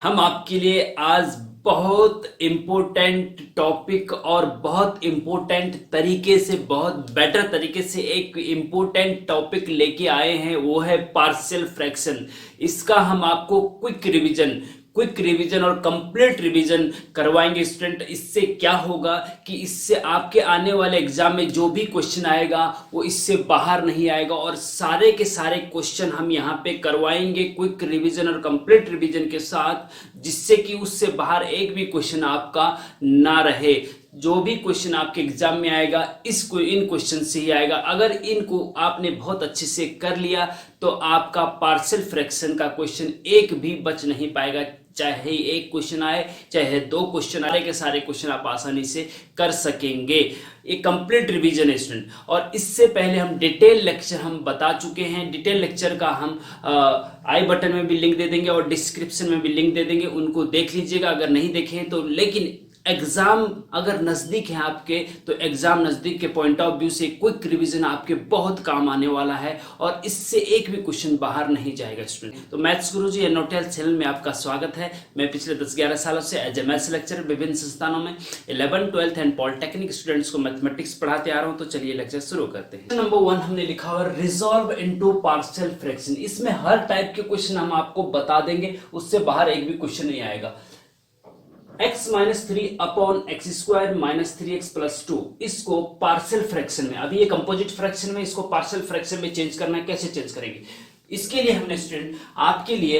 हम आपके लिए आज बहुत इम्पोर्टेंट टॉपिक और बहुत इम्पोर्टेंट तरीके से, बहुत बेटर तरीके से एक इम्पोर्टेंट टॉपिक लेके आए हैं। वो है पार्शियल फ्रैक्शन। इसका हम आपको क्विक रिवीजन और कंप्लीट रिवीजन करवाएंगे स्टूडेंट। इससे क्या होगा कि इससे आपके आने वाले एग्जाम में जो भी क्वेश्चन आएगा वो इससे बाहर नहीं आएगा, और सारे के सारे क्वेश्चन हम यहाँ पे करवाएंगे क्विक रिवीजन और कंप्लीट रिवीजन के साथ, जिससे कि उससे बाहर एक भी क्वेश्चन आपका ना रहे। जो भी क्वेश्चन आपके एग्जाम में आएगा इन क्वेश्चन से ही आएगा। अगर इनको आपने बहुत अच्छे से कर लिया तो आपका पार्शियल फ्रैक्शन का क्वेश्चन एक भी बच नहीं पाएगा। चाहे एक क्वेश्चन आए चाहे दो क्वेश्चन आए, के सारे क्वेश्चन आप आसानी से कर सकेंगे। ये कंप्लीट रिवीजन है स्टूडेंट। और इससे पहले हम डिटेल लेक्चर हम बता चुके हैं। डिटेल लेक्चर का हम आई बटन में भी लिंक दे देंगे और डिस्क्रिप्शन में भी लिंक दे देंगे, उनको देख लीजिएगा अगर नहीं देखे तो। लेकिन एग्जाम अगर नजदीक है आपके, तो एग्जाम नजदीक के पॉइंट ऑफ व्यू से क्विक रिवीजन आपके बहुत काम आने वाला है, और इससे एक भी क्वेश्चन बाहर नहीं जाएगा स्टूडेंट। तो मैथ्स गुरुजी एनोटेल चैनल में आपका स्वागत है। मैं पिछले 10-11 सालों से एज ए मैथ्स लेक्चरर विभिन्न संस्थानों में 11th, 12th and polytechnic students को मैथमेटिक्स पढ़ाते आ रहा हूं। तो चलिए लेक्चर शुरू करते हैं। नंबर 1 हमने लिखा हुआ रिजॉल्व इनटू पार्शियल फ्रैक्शन। इसमें हर टाइप के क्वेश्चन हम आपको बता देंगे, उससे बाहर एक भी क्वेश्चन नहीं आएगा। x minus 3 upon X square minus 3x plus 2, इसको पार्शियल फ्रैक्शन में, अभी ये कंपोजिट फ्रैक्शन में, इसको पार्शियल फ्रैक्शन में चेंज करना है। कैसे चेंज करेंगे? इसके लिए हमने स्टूडेंट आपके लिए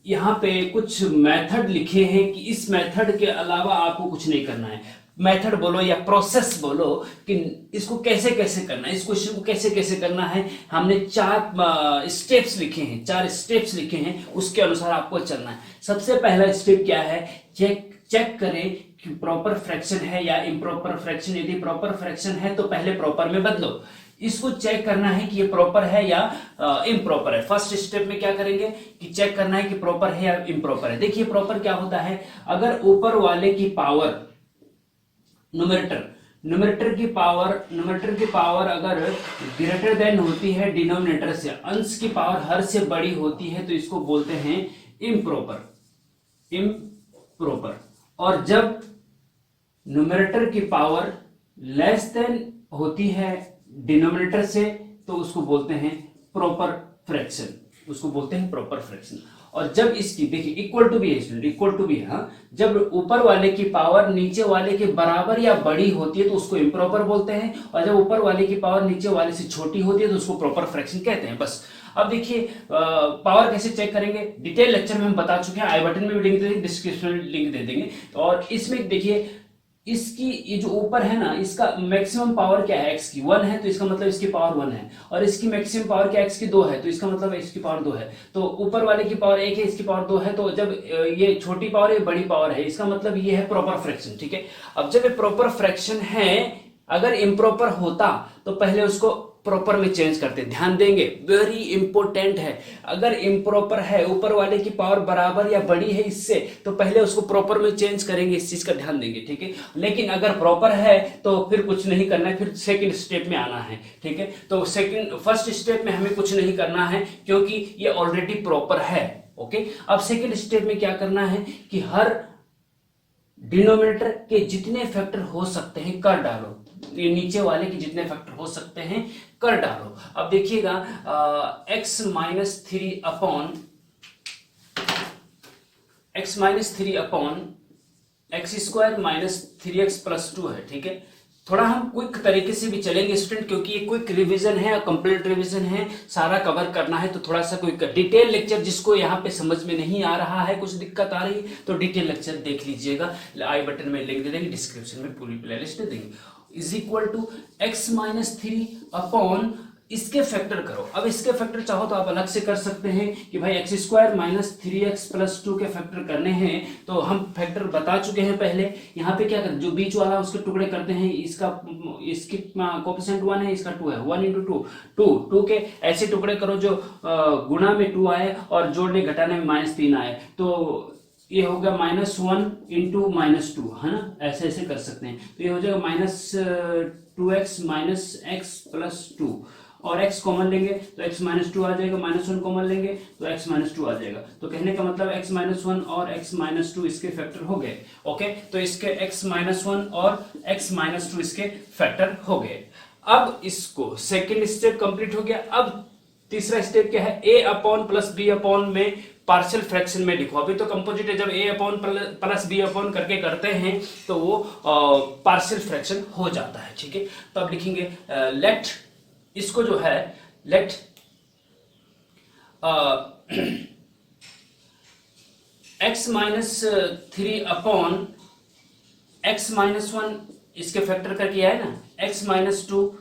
यहाँ पे कुछ मेथड लिखे हैं कि इस मेथड के अलावा आपको कुछ नहीं करना है। मेथड बोलो या प्रोसेस बोलो कि इसको कैसे कैसे करना है, इस क्वेश्चन को कैसे कैसे करना है। हमने 4 स्टेप्स लिखे हैं, उसके अनुसार आपको चलना है। सबसे पहला स्टेप क्या है? चेक करें कि प्रॉपर फ्रैक्शन है या इम्प्रॉपर फ्रैक्शन। यदि प्रॉपर फ्रैक्शन है तो पहले प्रॉपर में बदलो। इसको चेक करना है कि ये प्रॉपर है या इम्प्रॉपर है। फर्स्ट स्टेप में क्या करेंगे कि चेक करना है कि प्रॉपर है या इम्प्रॉपर है। देखिए प्रॉपर क्या होता है, अगर ऊपर वाले की पावर न्यूमरेटर की पावर अगर ग्रेटर देन होती है डिनोमिनेटर से, अंश की पावर हर से बड़ी होती है, तो इसको बोलते हैं इम्प्रॉपर। और जब न्यूमरेटर की पावर लेस देन होती है डिनोमिनेटर से, तो उसको बोलते हैं प्रॉपर फ्रैक्शन। और जब इसकी देखिए इक्वल टू भी है, हाँ, जब ऊपर वाले की पावर नीचे वाले के बराबर या बड़ी होती है तो उसको इम्प्रॉपर बोलते हैं, और जब ऊपर वाले की पावर नीचे वाले से छोटी होती है तो उसको प्रॉपर फ्रैक्शन कहते हैं। बस अब देखिए पावर कैसे चेक करेंगे, डिटेल लेक्चर में हम बता चुके हैं। आई बटन में भी लिंक दे देंगे, डिस्क्रिप्शन में लिंक दे देंगे। और इसमें देखिए इसकी ये जो ऊपर है ना, इसका मैक्सिमम पावर क्या है, x की 1 है, तो इसका मतलब इसकी पावर 1 है। और इसकी मैक्सिमम पावर क्या है, x की 2 है, तो इसका मतलब इसकी पावर 2 है। तो ऊपर वाले की पावर 1 है, इसकी पावर 2 है, तो जब ये छोटी पावर है, बड़ी पावर है, इसका मतलब ये है प्रॉपर फ्रैक्शन। ठीक है। अब जब ये प्रॉपर फ्रैक्शन है, अगर इम्प्रॉपर होता तो पहले उसको प्रॉपर में चेंज करते। ध्यान देंगे, वेरी इंपॉर्टेंट है। अगर इम्प्रॉपर है, ऊपर वाले की पावर बराबर या बड़ी है इससे, तो पहले उसको प्रॉपर में चेंज करेंगे। इस चीज का ध्यान देंगे, ठीक है। लेकिन अगर प्रॉपर है तो फिर कुछ नहीं करना है, फिर सेकंड स्टेप में आना है, ठीक है। तो फर्स्ट स्टेप में हमें कुछ नहीं करना है क्योंकि ये ऑलरेडी प्रॉपर है। ओके। अब सेकेंड स्टेप में क्या करना है कि हर डिनोमिनेटर के जितने फैक्टर हो सकते हैं कर डालो, नीचे वाले के जितने फैक्टर हो सकते हैं कर डालो। अब देखिएगा x minus 3 upon X square minus 3x plus 2 है, ठीक है। थोड़ा हम क्विक तरीके से भी चलेंगे स्टूडेंट, क्योंकि ये क्विक रिवीजन है, कंप्लीट रिवीजन है, सारा कवर करना है, तो थोड़ा सा क्विक डिटेल लेक्चर जिसको यहाँ पे समझ में नहीं आ रहा है, कुछ दिक्कत आ रही है, तो डिटेल लेक्चर देख लीजिएगा। आई बटन में लिंक दे देंगे, डिस्क्रिप्शन में पूरी प्लेलिस्ट दे देंगे। Is equal to x minus 3 upon इसके फैक्टर करो। अब इसके फैक्टर चाहो तो आप अलग से कर सकते हैं कि भाई x square minus 3x plus 2 के फैक्टर करने हैं, तो हम फैक्टर बता चुके हैं पहले। यहाँ पे क्या करते, जो बीच वाला उसके टुकड़े करते हैं। इसकी कोएफिशिएंट 1 है, इसका 2 है, 1 इंटू 2 के ऐसे टुकड़े करो जो गुणा में 2 आए और जोड़ने घटाने में -3 आए, तो ये हो गया -1 इंटू -2, है ना। ऐसे ऐसे कर सकते हैं, तो ये हो जाएगा -2x माइनस x प्लस 2। और x कॉमन लेंगे तो x माइनस टू आ जाएगा, -1 कॉमन लेंगे तो x माइनस टू आ जाएगा। तो कहने का मतलब x माइनस वन और x माइनस टू इसके फैक्टर हो गए। ओके, तो इसके x माइनस वन और x माइनस टू इसके फैक्टर हो गए। अब इसको सेकेंड स्टेप कंप्लीट हो गया। अब तीसरा स्टेप क्या है, a upon plus b upon में पार्शियल फ्रैक्शन में लिखो। अभी तो कंपोजिट है, जब a upon plus b upon करके करते हैं तो वो पार्शियल फ्रैक्शन हो जाता है। ठीक है, तो अब लिखेंगे लेट, इसको जो है let x minus three upon x minus one, इसके फैक्टर का किया है ना, x माइनस टू,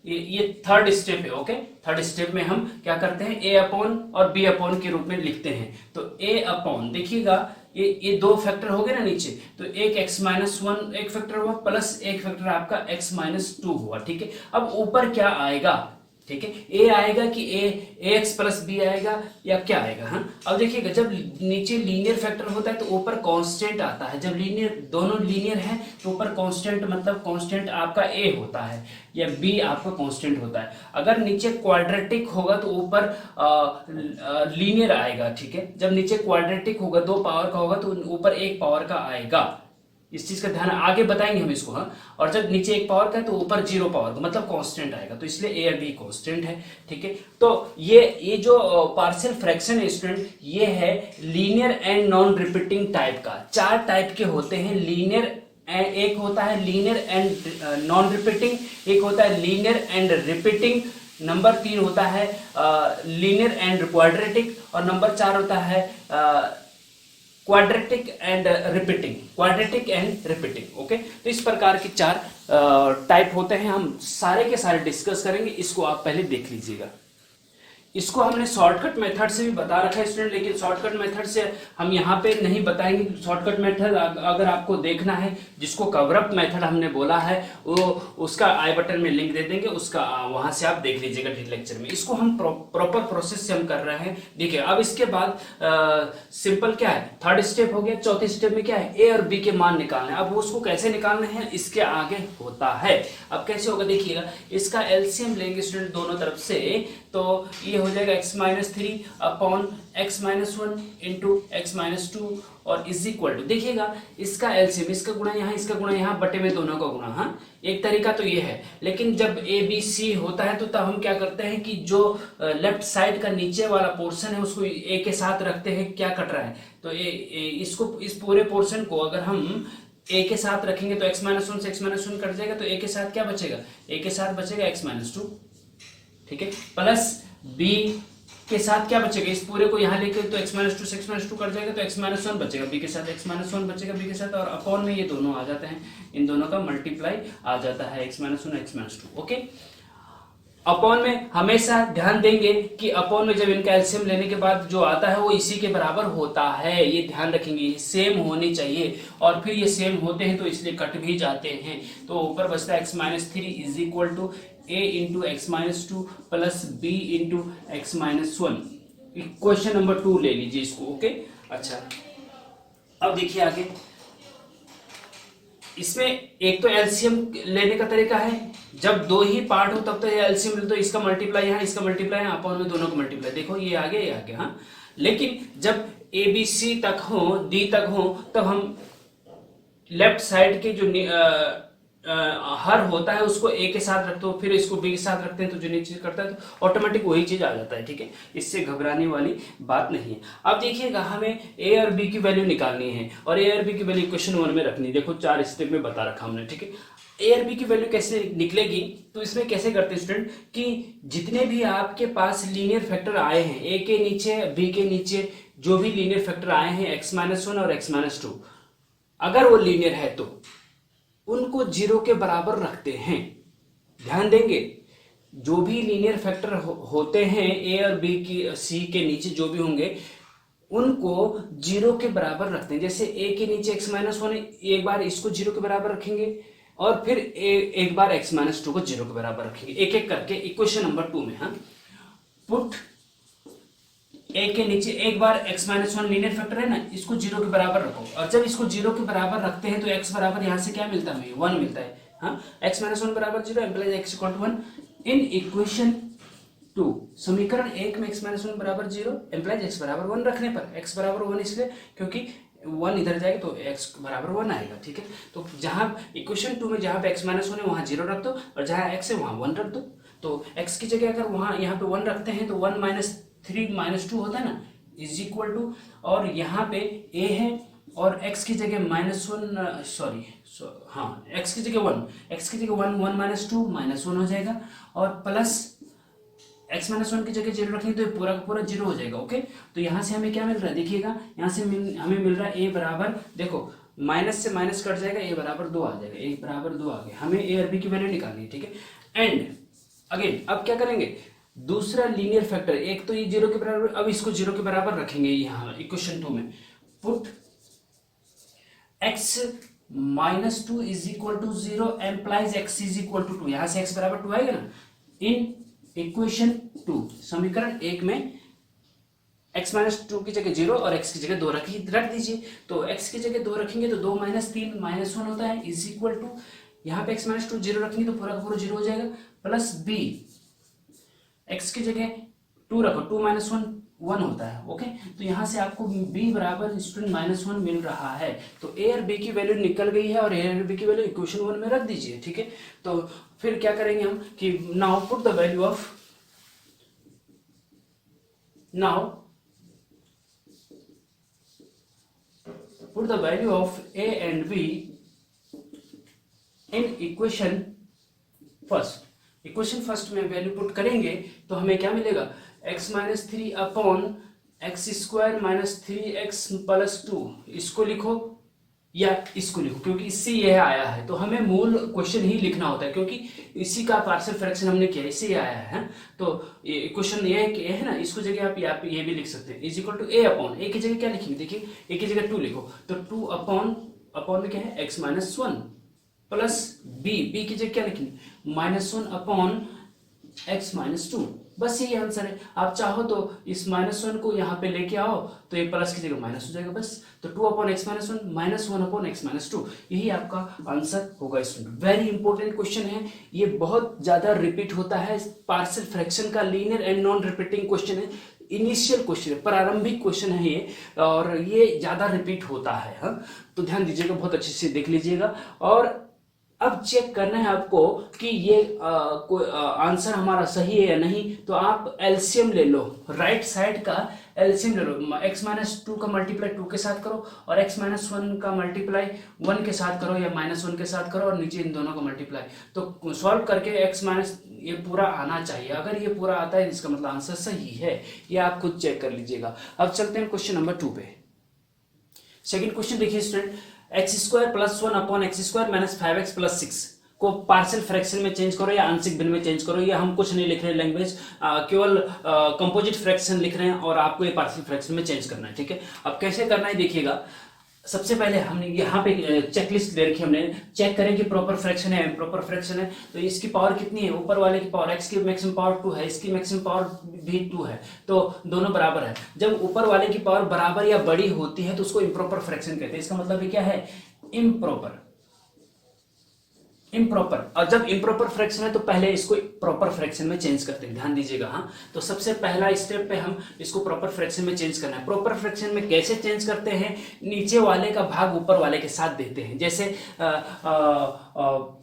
ये थर्ड स्टेप है। ओके, थर्ड स्टेप में हम क्या करते हैं, a अपॉन और b अपॉन के रूप में लिखते हैं। तो a अपॉन, देखिएगा ये दो फैक्टर हो गए ना नीचे, तो एक x माइनस वन एक फैक्टर हुआ प्लस एक फैक्टर आपका x माइनस टू हुआ। ठीक है, अब ऊपर क्या आएगा, ठीक है, a आएगा कि ax प्लस b आएगा या क्या आएगा। हाँ, अब देखिएगा जब नीचे लीनियर फैक्टर होता है तो ऊपर कांस्टेंट आता है। जब लीनियर, दोनों लीनियर है तो ऊपर कांस्टेंट, मतलब कांस्टेंट आपका a होता है या b आपका कांस्टेंट होता है। अगर नीचे क्वाड्रेटिक होगा तो ऊपर लीनियर आएगा। ठीक है, जब नीचे क्वाड्रेटिक होगा, 2 पावर का होगा तो ऊपर 1 पावर का आएगा। इस चीज का ध्यान आगे बताएंगे हम इसको। हाँ, और जब नीचे 1 पावर का है तो ऊपर 0 पावर का, मतलब कांस्टेंट आएगा। तो इसलिए ए और बी कांस्टेंट है। ठीक है, तो ये जो पार्शियल फ्रैक्शन है स्टूडेंट, ये है linear and non repeating type का। 4 टाइप के होते हैं लीनियर, एक होता है लीनियर एंड नॉन रिपीटिंग, एक होता है लीनियर एंड रिपीटिंग, नंबर 3 होता है लीनियर एंड क्वाड्रेटिक, और नंबर 4 होता है quadratic and repeating, quadratic and repeating. Okay, तो इस प्रकार के 4 टाइप होते हैं। हम सारे के सारे डिस्कस करेंगे, इसको आप पहले देख लीजिएगा। इसको हमने शॉर्टकट मेथड से भी बता रखा है स्टूडेंट, लेकिन शॉर्टकट मेथड से हम यहाँ पे नहीं बताएंगे। शॉर्टकट मेथड अगर आपको देखना है, जिसको कवरअप मेथड हमने बोला है, वो उसका आई बटन में लिंक दे देंगे, उसका वहां से आप देख लीजिएगा लेक्चर में। इसको हम प्रॉपर प्रोसेस से हम कर रहे हैं। देखिए, अब इसके बाद सिंपल क्या है, थर्ड स्टेप हो गया। चौथे स्टेप में क्या है, ए और बी के मान निकालने हैं। अब उसको कैसे निकालने हैं, इसके आगे होता है। अब कैसे होगा देखिएगा, इसका एलसीएम लेंगे स्टूडेंट दोनों तरफ से, तो ये हो जाएगा x minus three upon x minus one into X minus to और इज इक्वल टू, देखिएगा इसका एलसीएम, इसका गुणा यहाँ, इसका गुणा यहाँ, बटे में दोनों का गुणा। हाँ, एक तरीका तो ये है, लेकिन जब ए बी सी होता है तो तब हम क्या करते हैं कि जो लेफ्ट साइड का नीचे वाला पोर्शन है उसको ए के साथ रखते हैं। क्या कट रहा है, तो इसको, इस पूरे पोर्शन को अगर हम ए के साथ रखेंगे तो x माइनस वन से x माइनस वन कट जाएगा, तो ए के साथ क्या बचेगा, ए के साथ बचेगा x माइनस टू। ठीक है, प्लस b के साथ क्या बचेगा, इस पूरे को यहाँ लेके तो x माइनस टू से x माइनस टू कट जाएगा, तो x माइनस वन बचेगा, b के साथ x माइनस वन बचेगा b के साथ, और अपॉन में ये दोनों आ जाते हैं, इन दोनों का मल्टीप्लाई आ जाता है x minus one x minus to. Okay, upon में हमेशा ध्यान देंगे कि अपॉन में जब इनका एलसीएम लेने के बाद जो आता है वो इसी के बराबर होता है, ये ध्यान रखेंगे, सेम होनी चाहिए। और फिर ये सेम होते हैं तो इसलिए कट भी जाते हैं, तो ऊपर बचता है x minus three is equal to a into X minus two plus B into X minus one. Question number 2 ले लीजिए इसको। ओके, अच्छा, अब देखिए आगे, इसमें एक तो एलसीएम लेने का तरीका है, जब 2 ही पार्ट हो तब तो ये एलसीएम ले, तो इसका मल्टीप्लाई यहाँ, इसका मल्टीप्लाई यहाँ, अपॉन में दोनों को मल्टीप्लाई, देखो ये आगे ये आगे। हाँ, लेकिन जब ए बी सी तक हो, डी तक हो, तब हम लेफ्ट साइड के जो हर होता है उसको ए के साथ रखते हो, फिर इसको बी के साथ रखते हैं, तो जो नीचे करता है तो ऑटोमेटिक वही चीज आ जाता है। ठीक है, इससे घबराने वाली बात नहीं है। अब देखिएगा, हमें ए और बी की वैल्यू निकालनी है, और ए और बी की वैल्यू क्वेश्चन 1 में रखनी है। देखो 4 स्टेप में बता रखा हमने। ठीक है, ए और बी की वैल्यू कैसे निकलेगी, तो इसमें कैसे करते हैं स्टूडेंट कि जितने भी आपके पास लीनियर फैक्टर आए हैं, ए के नीचे बी के नीचे जो भी लीनियर फैक्टर आए हैं, एक्स माइनस वन और एक्स माइनस टू, अगर वो लीनियर है तो उनको 0 के बराबर रखते हैं। ध्यान देंगे, जो भी लीनियर फैक्टर होते हैं ए और बी की, सी के नीचे जो भी होंगे, उनको 0 के बराबर रखते हैं। जैसे ए के नीचे एक्स माइनस वन, एक बार इसको 0 के बराबर रखेंगे, और फिर एक बार एक्स माइनस टू को 0 के बराबर रखेंगे, एक एक करके। इक्वेशन नंबर 2 में, हाँ, पुट ए के नीचे एक बार x minus one linear factor है ना, इसको 0 के बराबर रखो, और जब इसको 0 के बराबर रखते हैं तो x बराबर यहाँ से क्या मिलता है, 1 मिलता है। हाँ, x माइनस वन बराबर 0 implies x equal to 1 in equation two. समीकरण एक में x माइनस वन बराबर 0 एम्प्लाइज x बराबर 1 रखने पर, x बराबर 1 इसलिए क्योंकि 1 इधर जाएगा तो x बराबर 1 आएगा, ठीक है। तो जहां इक्वेशन 2 में जहां पे x माइनस वन है वहां 0 रख दो, और जहां x है वहां 1 रख दो। तो x की जगह अगर वहां यहाँ पे 1 रखते हैं तो 1 माइनस 3 माइनस 2 होता है ना, इज इक्वल टू, और यहाँ पे a है और x की जगह माइनस वन, सॉरी हाँ x की जगह 1, x की जगह 1 माइनस 2 माइनस 1 हो जाएगा, और प्लस x माइनस वन की जगह 0 रखेंगे तो ये पूरा का पूरा 0 हो जाएगा। ओके, तो यहाँ से हमें क्या मिल रहा है, देखिएगा यहाँ से हमें मिल रहा है a बराबर, देखो माइनस से माइनस कट जाएगा, a बराबर 2 आ जाएगा, a बराबर 2 आ गया। हमें a और b की वैल्यू निकालनी है, ठीक है। एंड अगेन अब क्या करेंगे, दूसरा लीनियर फैक्टर, एक तो ये 0 के बराबर, अब इसको 0 के बराबर रखेंगे यहाँ इक्वेशन 2 में। Put x minus 2 is equal to 0 implies x is equal to 2, यहाँ से x बराबर 2 आएगा ना। इन इक्वेशन 2 समीकरण 1 में x माइनस 2 की जगह 0 और x की जगह 2 रख दीजिए। तो x की जगह 2 रखेंगे तो 2 माइनस 3 माइनस 1 होता है, इज इक्वल टू, यहाँ पे x माइनस 2 0 रखेंगे तो पूरा का पूरा 0 हो जाएगा, प्लस b, x की जगह 2 रखो, 2 माइनस 1 1 होता है। ओके, तो यहाँ से आपको b बराबर स्टूडेंट माइनस 1 मिल रहा है। तो a और b की वैल्यू निकल गई है और a और b की वैल्यू इक्वेशन 1 में रख दीजिए, ठीक है। तो फिर क्या करेंगे हम कि now put the value of, now put the value of a and b in equation first। Equation first में वैल्यू पुट करेंगे तो हमें क्या मिलेगा, x minus 3 upon X square minus 3x plus 2, इसको लिखो या इसको लिखो, क्योंकि इससे यह आया है तो हमें मूल क्वेश्चन ही लिखना होता है, क्योंकि इसी का पार्शियल फ्रैक्शन हमने किया, इससे यह आया है। तो क्वेश्चन ये है ना, इसको जगह आप ये भी लिख सकते हैं, is equal to a upon, a की जगह क्या लिखेंगे, देखिए a की जगह 2 लिखो, तो 2 अपॉन में क्या है x माइनस 1 प्लस b की जगह क्या लिखेंगे, माइनस 1 अपॉन x माइनस 2, बस यही आंसर है। आप चाहो तो इस माइनस 1 को यहाँ पे लेके आओ तो ये प्लस की जगह माइनस हो जाएगा, बस। तो 2 upon x minus 1 minus 1 upon x minus 2, यही आपका आंसर होगा स्टूडेंट। वेरी इंपॉर्टेंट क्वेश्चन है ये, बहुत ज्यादा रिपीट होता है, पार्शियल फ्रैक्शन का linear and non repeating question है, इनिशियल क्वेश्चन है, प्रारंभिक क्वेश्चन है ये, और ये ज्यादा रिपीट होता है। हाँ, तो ध्यान दीजिएगा, बहुत अच्छे से देख लीजिएगा। और अब चेक करना है आपको कि ये आंसर हमारा सही है या नहीं, तो आप एलसीएम ले लो, राइट साइड का एलसीएम ले लो, x माइनस 2 का मल्टीप्लाई 2 के साथ करो और x माइनस 1 का मल्टीप्लाई 1 के साथ करो या माइनस 1 के साथ करो, और नीचे इन दोनों का मल्टीप्लाई, तो सॉल्व करके x माइनस ये पूरा आना चाहिए। अगर ये पूरा आता है इसका मतलब आंसर सही है, ये आप खुद चेक कर लीजिएगा। अब चलते हैं क्वेश्चन नंबर 2 पे। सेकेंड क्वेश्चन देखिए student, x square plus 1 upon X square minus 5x plus 6 को पार्शियल फ्रैक्शन में चेंज करो या आंशिक भिन्न में चेंज करो, या हम कुछ नहीं लिख रहे लैंग्वेज, केवल कंपोजिट फ्रैक्शन लिख रहे हैं और आपको ये पार्शियल फ्रैक्शन में चेंज करना है, ठीक है। अब कैसे करना है देखिएगा, सबसे पहले हमने यहाँ पे चेकलिस्ट दे रखी, हमने चेक करें कि प्रॉपर फ्रैक्शन है इम्प्रॉपर फ्रैक्शन है, तो इसकी पावर कितनी है, ऊपर वाले की पावर x की मैक्सिमम पावर 2 है, इसकी मैक्सिमम पावर भी 2 है, तो दोनों बराबर है। जब ऊपर वाले की पावर बराबर या बड़ी होती है तो उसको इम्प्रॉपर फ्रैक्शन कहते हैं। इसका मतलब क्या है, इम्प्रॉपर। और जब इम्प्रॉपर फ्रैक्शन है तो पहले इसको प्रॉपर फ्रैक्शन में चेंज करते हैं, ध्यान दीजिएगा। हाँ, तो सबसे पहला स्टेप पे हम इसको प्रॉपर फ्रैक्शन में चेंज करना है। प्रॉपर फ्रैक्शन में कैसे चेंज करते हैं, नीचे वाले का भाग ऊपर वाले के साथ देते हैं। जैसे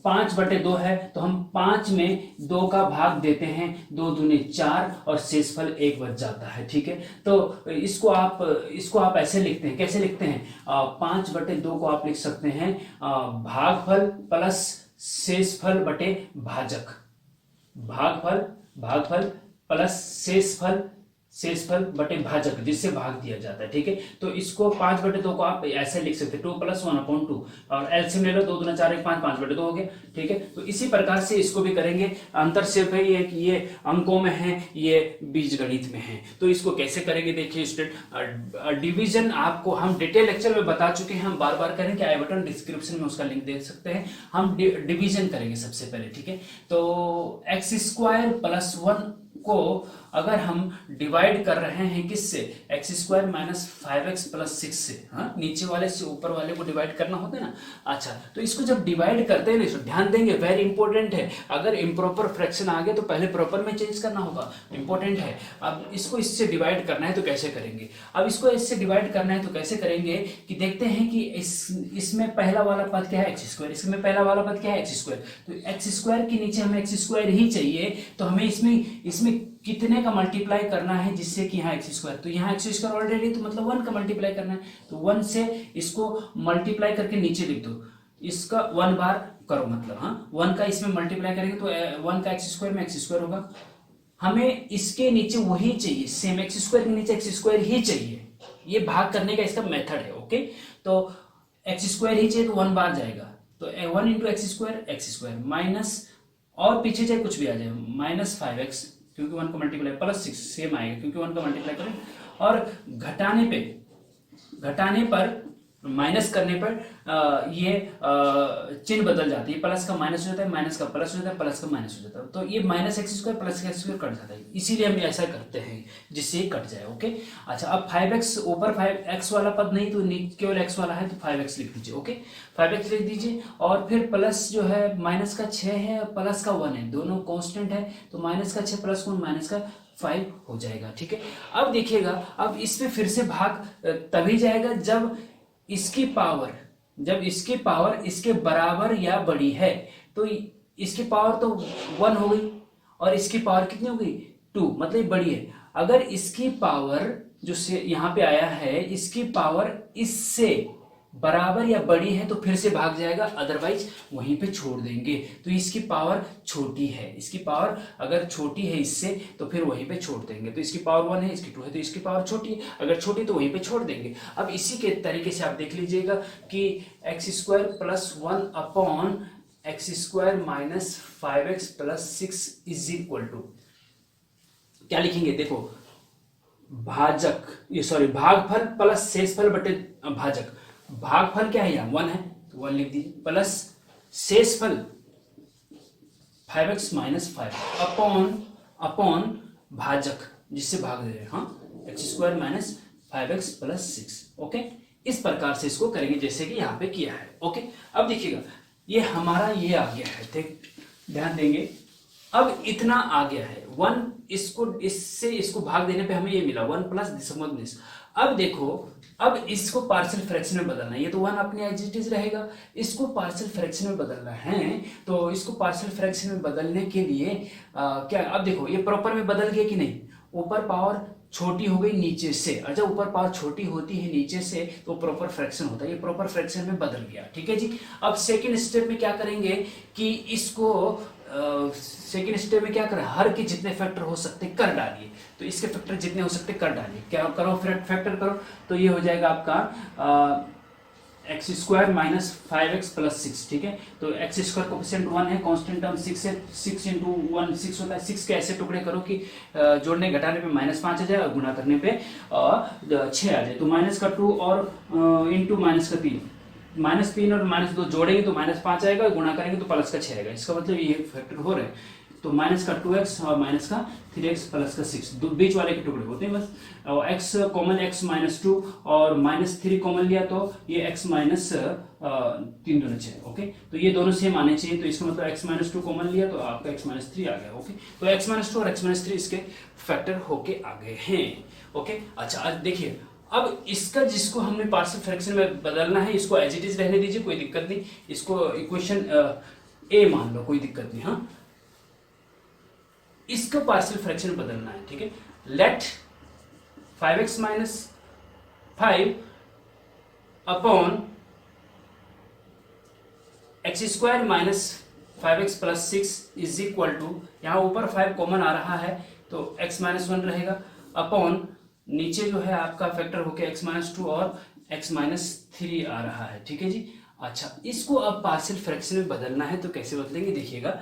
5/2 है तो हम 5 में 2 का भाग देते हैं, 2 दूनी 4 और शेषफल 1 बच जाता है, ठीक है। तो इसको आप ऐसे लिखते हैं, कैसे लिखते हैं, 5/2 को आप लिख सकते हैं भागफल प्लस शेषफल बटे भाजक, भागफल प्लस शेषफल बटे भाजक, जिससे भाग दिया जाता है, ठीक है। तो इसको 5/2 को आप ऐसे लिख सकते हैं, 2 + 1/2, और एलसीएम ले लो, 2 दूना 4 1 5 5/2 हो गया, ठीक है। तो इसी प्रकार से इसको भी करेंगे। अंतर सिर्फ है ये कि ये अंकों में है, ये बीजगणित में है। तो इसको कैसे करेंगे देखिए स्टूडेंट, डिवीजन आपको हम डिटेल लेक्चर में बता चुके हैं, हम बार बार करें कि आई बटन डिस्क्रिप्शन में उसका लिंक देख सकते हैं। हम डिवीजन करेंगे सबसे पहले, ठीक है। तो x² + 1 को अगर हम डिवाइड कर रहे हैं किससे, x square minus 5x plus 6 से, हाँ नीचे वाले से ऊपर वाले को डिवाइड करना होता है ना। अच्छा, तो इसको जब डिवाइड करते हैं ना, ध्यान देंगे, वेरी इंपॉर्टेंट है, अगर इम्प्रॉपर फ्रैक्शन आ गया तो पहले प्रॉपर में चेंज करना होगा, इंपॉर्टेंट है। अब इसको इससे डिवाइड करना है तो कैसे करेंगे, अब इसको इससे डिवाइड करना है तो कैसे करेंगे कि देखते हैं कि इसमें पहला वाला पद क्या है, एक्स स्क्वायर, इसमें पहला वाला पद क्या है, एक्स स्क्वायर, तो एक्स स्क्वायर के नीचे हमें एक्स स्क्वायर ही चाहिए, तो हमें इसमें कितने का मल्टीप्लाई करना है जिससे कि यहाँ एक्स स्क्वायर, तो यहाँ एक्स स्क्वायर ऑलरेडी, तो मतलब 1 का मल्टीप्लाई करना है, तो 1 से इसको मल्टीप्लाई करके नीचे लिख दो, इसका 1 बार करो, मतलब हाँ 1 का इसमें मल्टीप्लाई करेंगे तो 1 का एक्स स्क्वायर में एक्स स्क्वायर होगा, हमें इसके नीचे वही चाहिए, सेम एक्स स्क्वायर के नीचे एक्स स्क्वायर ही चाहिए, ये भाग करने का इसका मेथड है। ओके, तो एक्स स्क्वायर ही चाहिए तो 1 बार जाएगा, तो 1 इंटू एक्स स्क्वायर माइनस, और पीछे चाहे कुछ भी आ जाए, माइनस 5x, क्योंकि 1 का मल्टीप्लाई, प्लस 6 सेम आएगा क्योंकि 1 का मल्टीप्लाई करें, और घटाने पर माइनस करने पर ये चिन्ह बदल जाती है, प्लस का माइनस हो जाता है, माइनस का प्लस हो जाता है, प्लस का माइनस हो जाता है, तो ये minus x square plus x square cut जाता है, इसीलिए हम ऐसा करते हैं जिससे ये कट जाए। ओके, अच्छा, अब 5x ऊपर 5x वाला पद नहीं, तो केवल x वाला है तो 5x लिख दीजिए। ओके, 5x लिख दीजिए, और फिर प्लस जो है माइनस का 6 है, प्लस का 1 है, दोनों कांस्टेंट है, तो माइनस का 6 प्लस 1 माइनस का 5 हो जाएगा। ठीक है, अब देखिएगा, अब इसमें फिर से भाग तभी जाएगा जब इसकी पावर इसके बराबर या बड़ी है, तो इसकी पावर तो 1 हो गई और इसकी पावर कितनी हो गई, 2, मतलब बड़ी है। अगर इसकी पावर जो से यहाँ पे आया है, इसकी पावर इससे बराबर या बड़ी है तो फिर से भाग जाएगा, अदरवाइज वहीं पे छोड़ देंगे, तो इसकी पावर छोटी है, इसकी पावर अगर छोटी है इससे तो फिर वहीं पे छोड़ देंगे, तो इसकी पावर 1 है, इसकी 2 है, तो इसकी पावर छोटी है, अगर छोटी तो वहीं पे छोड़ देंगे। अब इसी के तरीके से आप देख लीजिएगा कि X square plus 1 upon X square minus 5x plus 6 is equal to क्या लिखेंगे, देखो भागफल प्लस शेषफल बटे भाजक, भागफल क्या है यहाँ 1 है तो 1 लिख दीजिए, प्लस शेषफल 5x माइनस 5 अपॉन भाजक जिससे भाग दे रहे हैं, हाँ x square minus 5x plus 6। Okay, इस प्रकार से इसको करेंगे जैसे कि यहाँ पे किया है। ओके, अब देखिएगा ये हमारा ये आ गया है, ध्यान देंगे, अब इतना आ गया है 1, इसको भाग देने पे हमें ये मिला 1 प्लस दिसमग्निस। अब देखो, अब इसको पार्शियल फ्रैक्शन में बदलना है, ये तो 1 अपने एज इट इज रहेगा, इसको पार्शियल फ्रैक्शन में बदलना है, तो इसको पार्शियल फ्रैक्शन में बदलने के लिए क्या, अब देखो ये प्रॉपर में बदल गया कि नहीं, ऊपर पावर छोटी हो गई नीचे से, और जब ऊपर पावर छोटी होती है नीचे से तो प्रॉपर फ्रैक्शन होता है, ये प्रॉपर फ्रैक्शन में बदल गया। ठीक है जी, अब सेकंड स्टेप में क्या करेंगे कि इसको सेकेंड स्टेप में क्या करें, हर के जितने फैक्टर हो सकते कर डालिए, तो इसके फैक्टर जितने हो सकते कर डालिए, क्या करो फैक्टर करो, तो ये हो जाएगा आपका x square minus 5x plus 6। ठीक है, तो एक्स स्क्वायर कोफिशिएंट 1 है, कांस्टेंट टर्म 6 है, 6 इंटू 1 6 होता है, 6 के ऐसे टुकड़े करो कि जोड़ने घटाने पे -5 आ जाए और गुणा करने पे 6 आ जाए, तो माइनस का 2 और इंटू माइनस का 3, -3 और -2 जोड़ेंगे तो -5 आएगा, गुणा करेंगे तो प्लस का 6 आएगा, इसका मतलब ये फैक्टर हो रहे हैं, तो माइनस का 2x और माइनस का 3x प्लस का 6, बीच वाले के टुकड़े होते हैं बस, और x कॉमन x माइनस 2 और -3 कॉमन लिया तो ये x माइनस 3 दोनों 6। ओके, तो ये दोनों सेम आने चाहिए, तो इसका मतलब x माइनस 2 कॉमन लिया तो आपका x माइनस 3 आ गया। ओके, तो x माइनस 2 और x माइनस 3 इसके फैक्टर होके आ गए हैं। ओके, अच्छा आज देखिए, अब इसका जिसको हमने पार्शियल फ्रैक्शन में बदलना है, इसको एज इट इज रहने दीजिए, कोई दिक्कत नहीं, इसको इक्वेशन ए मान लो, कोई दिक्कत नहीं, हाँ इसको पार्शियल फ्रैक्शन में बदलना है। ठीक है, let 5x minus 5 upon X square minus 5x plus 6 is equal to, यहाँ ऊपर 5 कॉमन आ रहा है तो x माइनस 1 रहेगा, अपॉन नीचे जो है आपका फैक्टर होके x माइनस 2 और x माइनस 3 आ रहा है। ठीक है जी, अच्छा इसको अब पार्शियल फ्रैक्शन में बदलना है, तो कैसे बदलेंगे देखिएगा,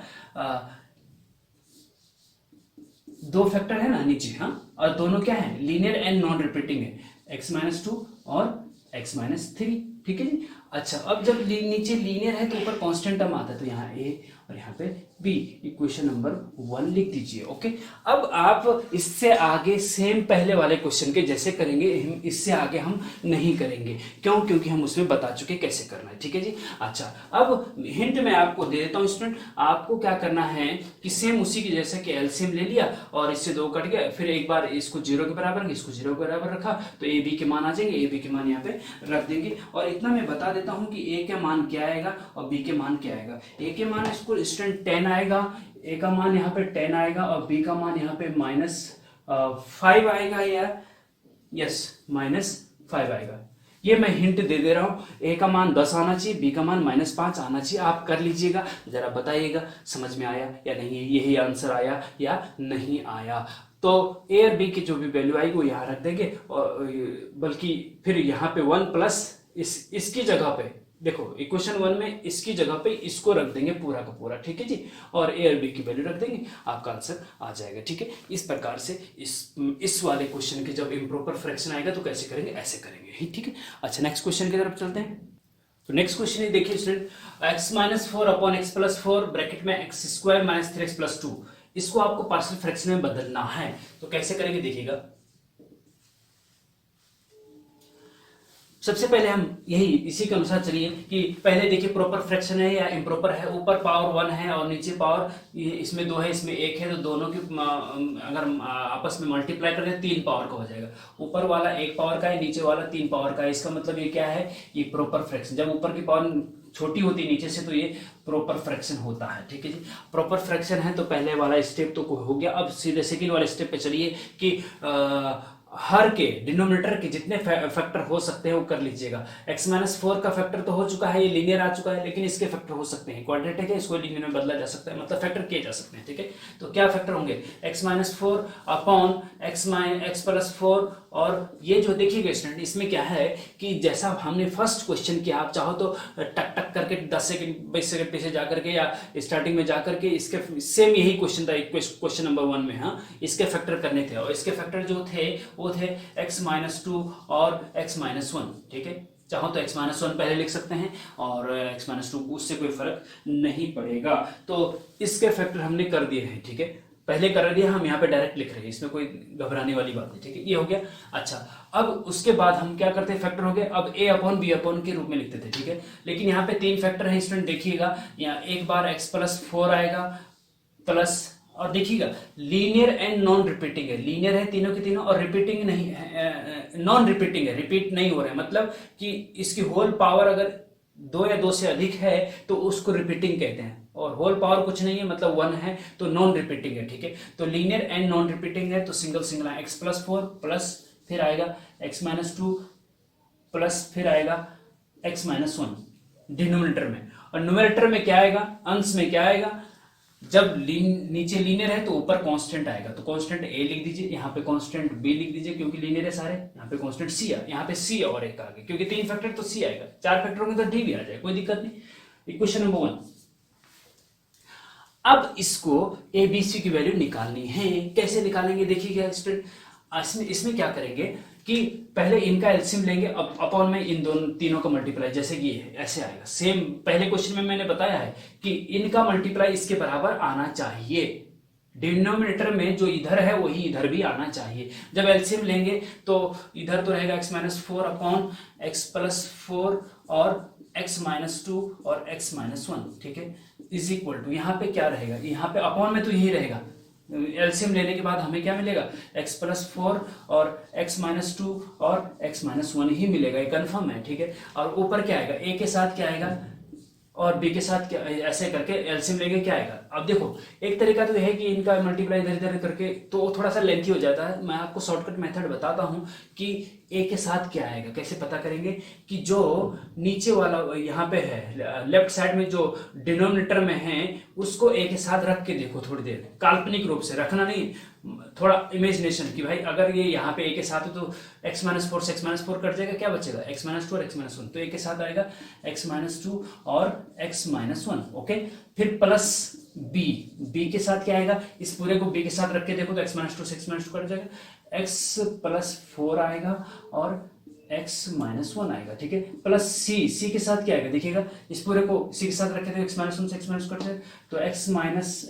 दो फैक्टर है ना नीचे, हाँ, और दोनों क्या है लीनियर एंड नॉन रिपीटिंग है, x माइनस 2 और x माइनस 3। ठीक है जी। अच्छा, अब जब नीचे लीनियर है तो ऊपर कांस्टेंट टर्म आता है, तो यहाँ ए और यहाँ पे बी, इक्वेशन नंबर 1 लिख दीजिए। ओके, अब आप इससे आगे सेम पहले वाले क्वेश्चन के जैसे करेंगे, इससे आगे हम नहीं करेंगे। क्यों? क्योंकि हम उसमें बता चुके कैसे करना है। ठीक है जी। अच्छा, अब हिंट मैं आपको दे देता हूँ स्टूडेंट, आपको क्या करना है कि सेम उसी की जैसे कि एलसीएम ले लिया और इससे 2 कट गया, फिर एक बार इसको 0 के बराबर, इसको 0 के बराबर रखा, तो ए बी के मान आ जाएंगे, ए बी के मान यहाँ पे रख देंगे। और इतना मैं बता देता हूँ कि ए का मान क्या आएगा और बी के मान क्या आएगा। ए के मान इसको स्टूडेंट 10 आएगा, ए का मान यहाँ पे 10 आएगा और बी का मान यहाँ पे -5 आएगा यार, यस -5 आएगा। ये मैं हिंट दे दे रहा हूँ, ए का मान 10 आना चाहिए, बी का मान -5 आना चाहिए। आप कर लीजिएगा, जरा बताइएगा समझ में आया या नहीं, यही आंसर आया या नहीं आया। तो ए और बी की जो भी वैल्यू आएगी वो यहाँ रख देंगे, और बल्कि फिर यहाँ पे 1 प्लस इसकी जगह पे देखो, इक्वेशन 1 में इसकी जगह पे इसको रख देंगे पूरा का पूरा। ठीक है जी, और ए और बी की वैल्यू रख देंगे, आपका आंसर आ जाएगा। ठीक है, इस प्रकार से इस वाले क्वेश्चन के जब इम्प्रॉपर फ्रैक्शन आएगा तो कैसे करेंगे, ऐसे करेंगे। ठीक है। अच्छा, नेक्स्ट क्वेश्चन की तरफ चलते हैं। तो नेक्स्ट क्वेश्चन देखिए student, x-4 upon x+4 bracket में x² - 3x+2, इसको आपको पार्शियल फ्रैक्शन में बदलना है। तो कैसे करेंगे देखिएगा। सबसे पहले हम यही इसी के अनुसार चलिए कि पहले देखिए प्रॉपर फ्रैक्शन है या इम्प्रॉपर है। ऊपर पावर 1 है और नीचे पावर इसमें 2 है, इसमें 1 है, तो दोनों की अगर आपस में मल्टीप्लाई करें 3 पावर का हो जाएगा। ऊपर वाला 1 पावर का है, नीचे वाला 3 पावर का है। इसका मतलब ये क्या है, ये प्रॉपर फ्रैक्शन। जब ऊपर की पावर छोटी होती है नीचे से तो ये प्रॉपर फ्रैक्शन होता है। ठीक है जी, प्रॉपर फ्रैक्शन है तो पहले वाला स्टेप तो हो गया। अब सीधे सेकंड वाले स्टेप पे चलिए कि हर के डिनोमिनेटर के जितने फैक्टर हो सकते हैं वो कर लीजिएगा। x-4 का फैक्टर तो हो चुका है, ये लीनियर आ चुका है, लेकिन इसके फैक्टर हो सकते हैं, क्वाड्रेटिक है, इसको लीनियर में बदला जा सकता है, मतलब फैक्टर किए जा सकते हैं। ठीक है, तो क्या फैक्टर होंगे, x-4 अपॉन x+4। और ये जो देखिएगा स्टूडेंट, इसमें क्या है कि जैसा हमने फर्स्ट क्वेश्चन किया, आप चाहो तो टक टक करके 10 सेकंड 20 सेकंड पीछे जाकर के या स्टार्टिंग में जाकर के इसके सेम यही क्वेश्चन था, क्वेश्चन नंबर 1 में। हाँ, इसके फैक्टर करने थे और इसके फैक्टर जो थे वो थे x-2 और x-1। ठीक है, चाहो तो x-1 पहले लिख सकते हैं और x-2, उससे कोई फर्क नहीं पड़ेगा। तो इसके फैक्टर हमने कर दिए हैं। ठीक है, पहले कर दिया, हम यहाँ पे डायरेक्ट लिख रहे हैं, इसमें कोई घबराने वाली बात नहीं। ठीक है, ये हो गया। अच्छा, अब उसके बाद हम क्या करते हैं, फैक्टर हो गए, अब a अपॉन b अपॉन के रूप में लिखते थे। ठीक है, लेकिन यहाँ पे 3 फैक्टर है स्टूडेंट, देखिएगा यहाँ एक बार x+4 आएगा प्लस, और देखिएगा लीनियर एंड नॉन रिपीटिंग है, लीनियर है तीनों के तीनों और रिपीटिंग नहीं है, नॉन रिपीटिंग है, रिपीट नहीं हो रहा है, मतलब कि इसकी होल पावर अगर 2 या 2 से अधिक है तो उसको रिपीटिंग कहते हैं, और होल पावर कुछ नहीं है मतलब 1 है तो नॉन रिपीटिंग है। ठीक है, तो लीनियर एंड नॉन रिपीटिंग है तो सिंगल सिंगल है, x+4 प्लस फिर आएगा x-2 प्लस फिर आएगा x-1 डिनोमिनेटर में, और न्यूमरेटर में क्या आएगा, अंश में क्या आएगा, जब नीचे लीनियर है तो ऊपर कांस्टेंट आएगा, तो कांस्टेंट a लिख दीजिए, यहाँ पे कांस्टेंट b लिख दीजिए क्योंकि लीनियर है सारे, यहाँ पे कांस्टेंट c है, यहाँ पे c और एक आगे, क्योंकि 3 फैक्टर तो c आएगा, 4 फैक्टर होंगे तो d भी आ जाएगा, कोई दिक्कत नहीं। Equation number 1। अब इसको a b c की वैल्यू निकालनी है, कैसे निकालेंगे देखिएगा स्टूडेंट। इसमें क्या करेंगे कि पहले इनका एलसीएम लेंगे, अब अपॉन में इन दोनों तीनों का मल्टीप्लाई, जैसे कि ये ऐसे आएगा। सेम पहले क्वेश्चन में मैंने बताया है कि इनका मल्टीप्लाई इसके बराबर आना चाहिए, डिनोमिनेटर में जो इधर है वही इधर भी आना चाहिए। जब एलसीएम लेंगे तो इधर तो रहेगा x-4 अपॉन x+4 और x-2 और x-1। ठीक है, इज इक्वल टू, यहाँ पे क्या रहेगा, यहाँ पे अपॉन में तो यही रहेगा, एलसीएम लेने के बाद हमें क्या मिलेगा, x+4 और x-2 और x-1 ही मिलेगा, ये कंफर्म है। ठीक है, और ऊपर क्या आएगा, a के साथ क्या आएगा और b के साथ क्या, ऐसे करके एलसीएम लेंगे क्या आएगा। अब देखो, एक तरीका तो यह है कि इनका मल्टीप्लाई इधर इधर करके, तो थोड़ा सा लेंथी हो जाता है, मैं आपको शॉर्टकट मेथड बताता हूं कि a के साथ क्या आएगा, कैसे पता करेंगे कि जो नीचे वाला यहाँ पे है लेफ्ट साइड में जो डिनोमिनेटर में है उसको a के साथ रख के देखो, थोड़ी देर काल्पनिक रूप से रखना नहीं, थोड़ा इमेजिनेशन कि भाई अगर ये यहाँ पे a के साथ है तो x-4 से x-4 कट जाएगा, क्या बचेगा, x-2 और x-1, तो a के साथ आएगा x-2 और x-1। ओके, फिर प्लस b के साथ क्या आएगा, इस पूरे को b के साथ रख के देखो तो x-2 से x-2 कट जाएगा, x+4 आएगा और x माइनस वन आएगा, ठीक है, प्लस सी के साथ क्या आएगा देखिएगा, इस पूरे को सी के साथ रखे तो x माइनस वन से x माइनस कट जाए तो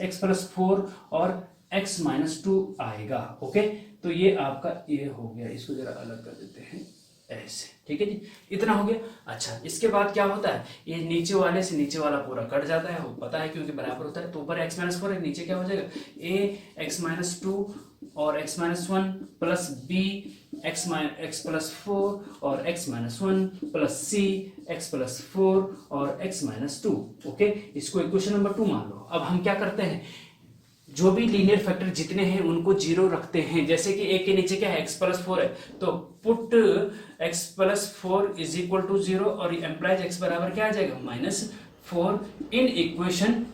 x प्लस 4 और x माइनस 2 आएगा। ओके, तो ये आपका ये हो गया, इसको जरा अलग कर देते हैं ऐसे, ठीक है जी, इतना हो गया। अच्छा, इसके बाद क्या होता है, ये नीचे वाले से नीचे वाला पूरा कट जाता है, वो पता है क्योंकि बराबर होता है, तो ऊपर x माइनस 4 है, नीचे क्या हो जाएगा a x माइनस 2 और x minus 1 plus b x plus 4 और x minus 1 plus c x plus 4 और x माइनस 2। ओके, इसको इक्वेशन नंबर 2 मान लो। अब हम क्या करते हैं, जो भी लीनियर फैक्टर जितने हैं उनको जीरो रखते हैं, जैसे कि a के नीचे क्या है x प्लस 4 है, तो put x plus 4 is equal to 0 और एम्प्लाइज x बराबर क्या आ जाएगा -4 इन इक्वेशन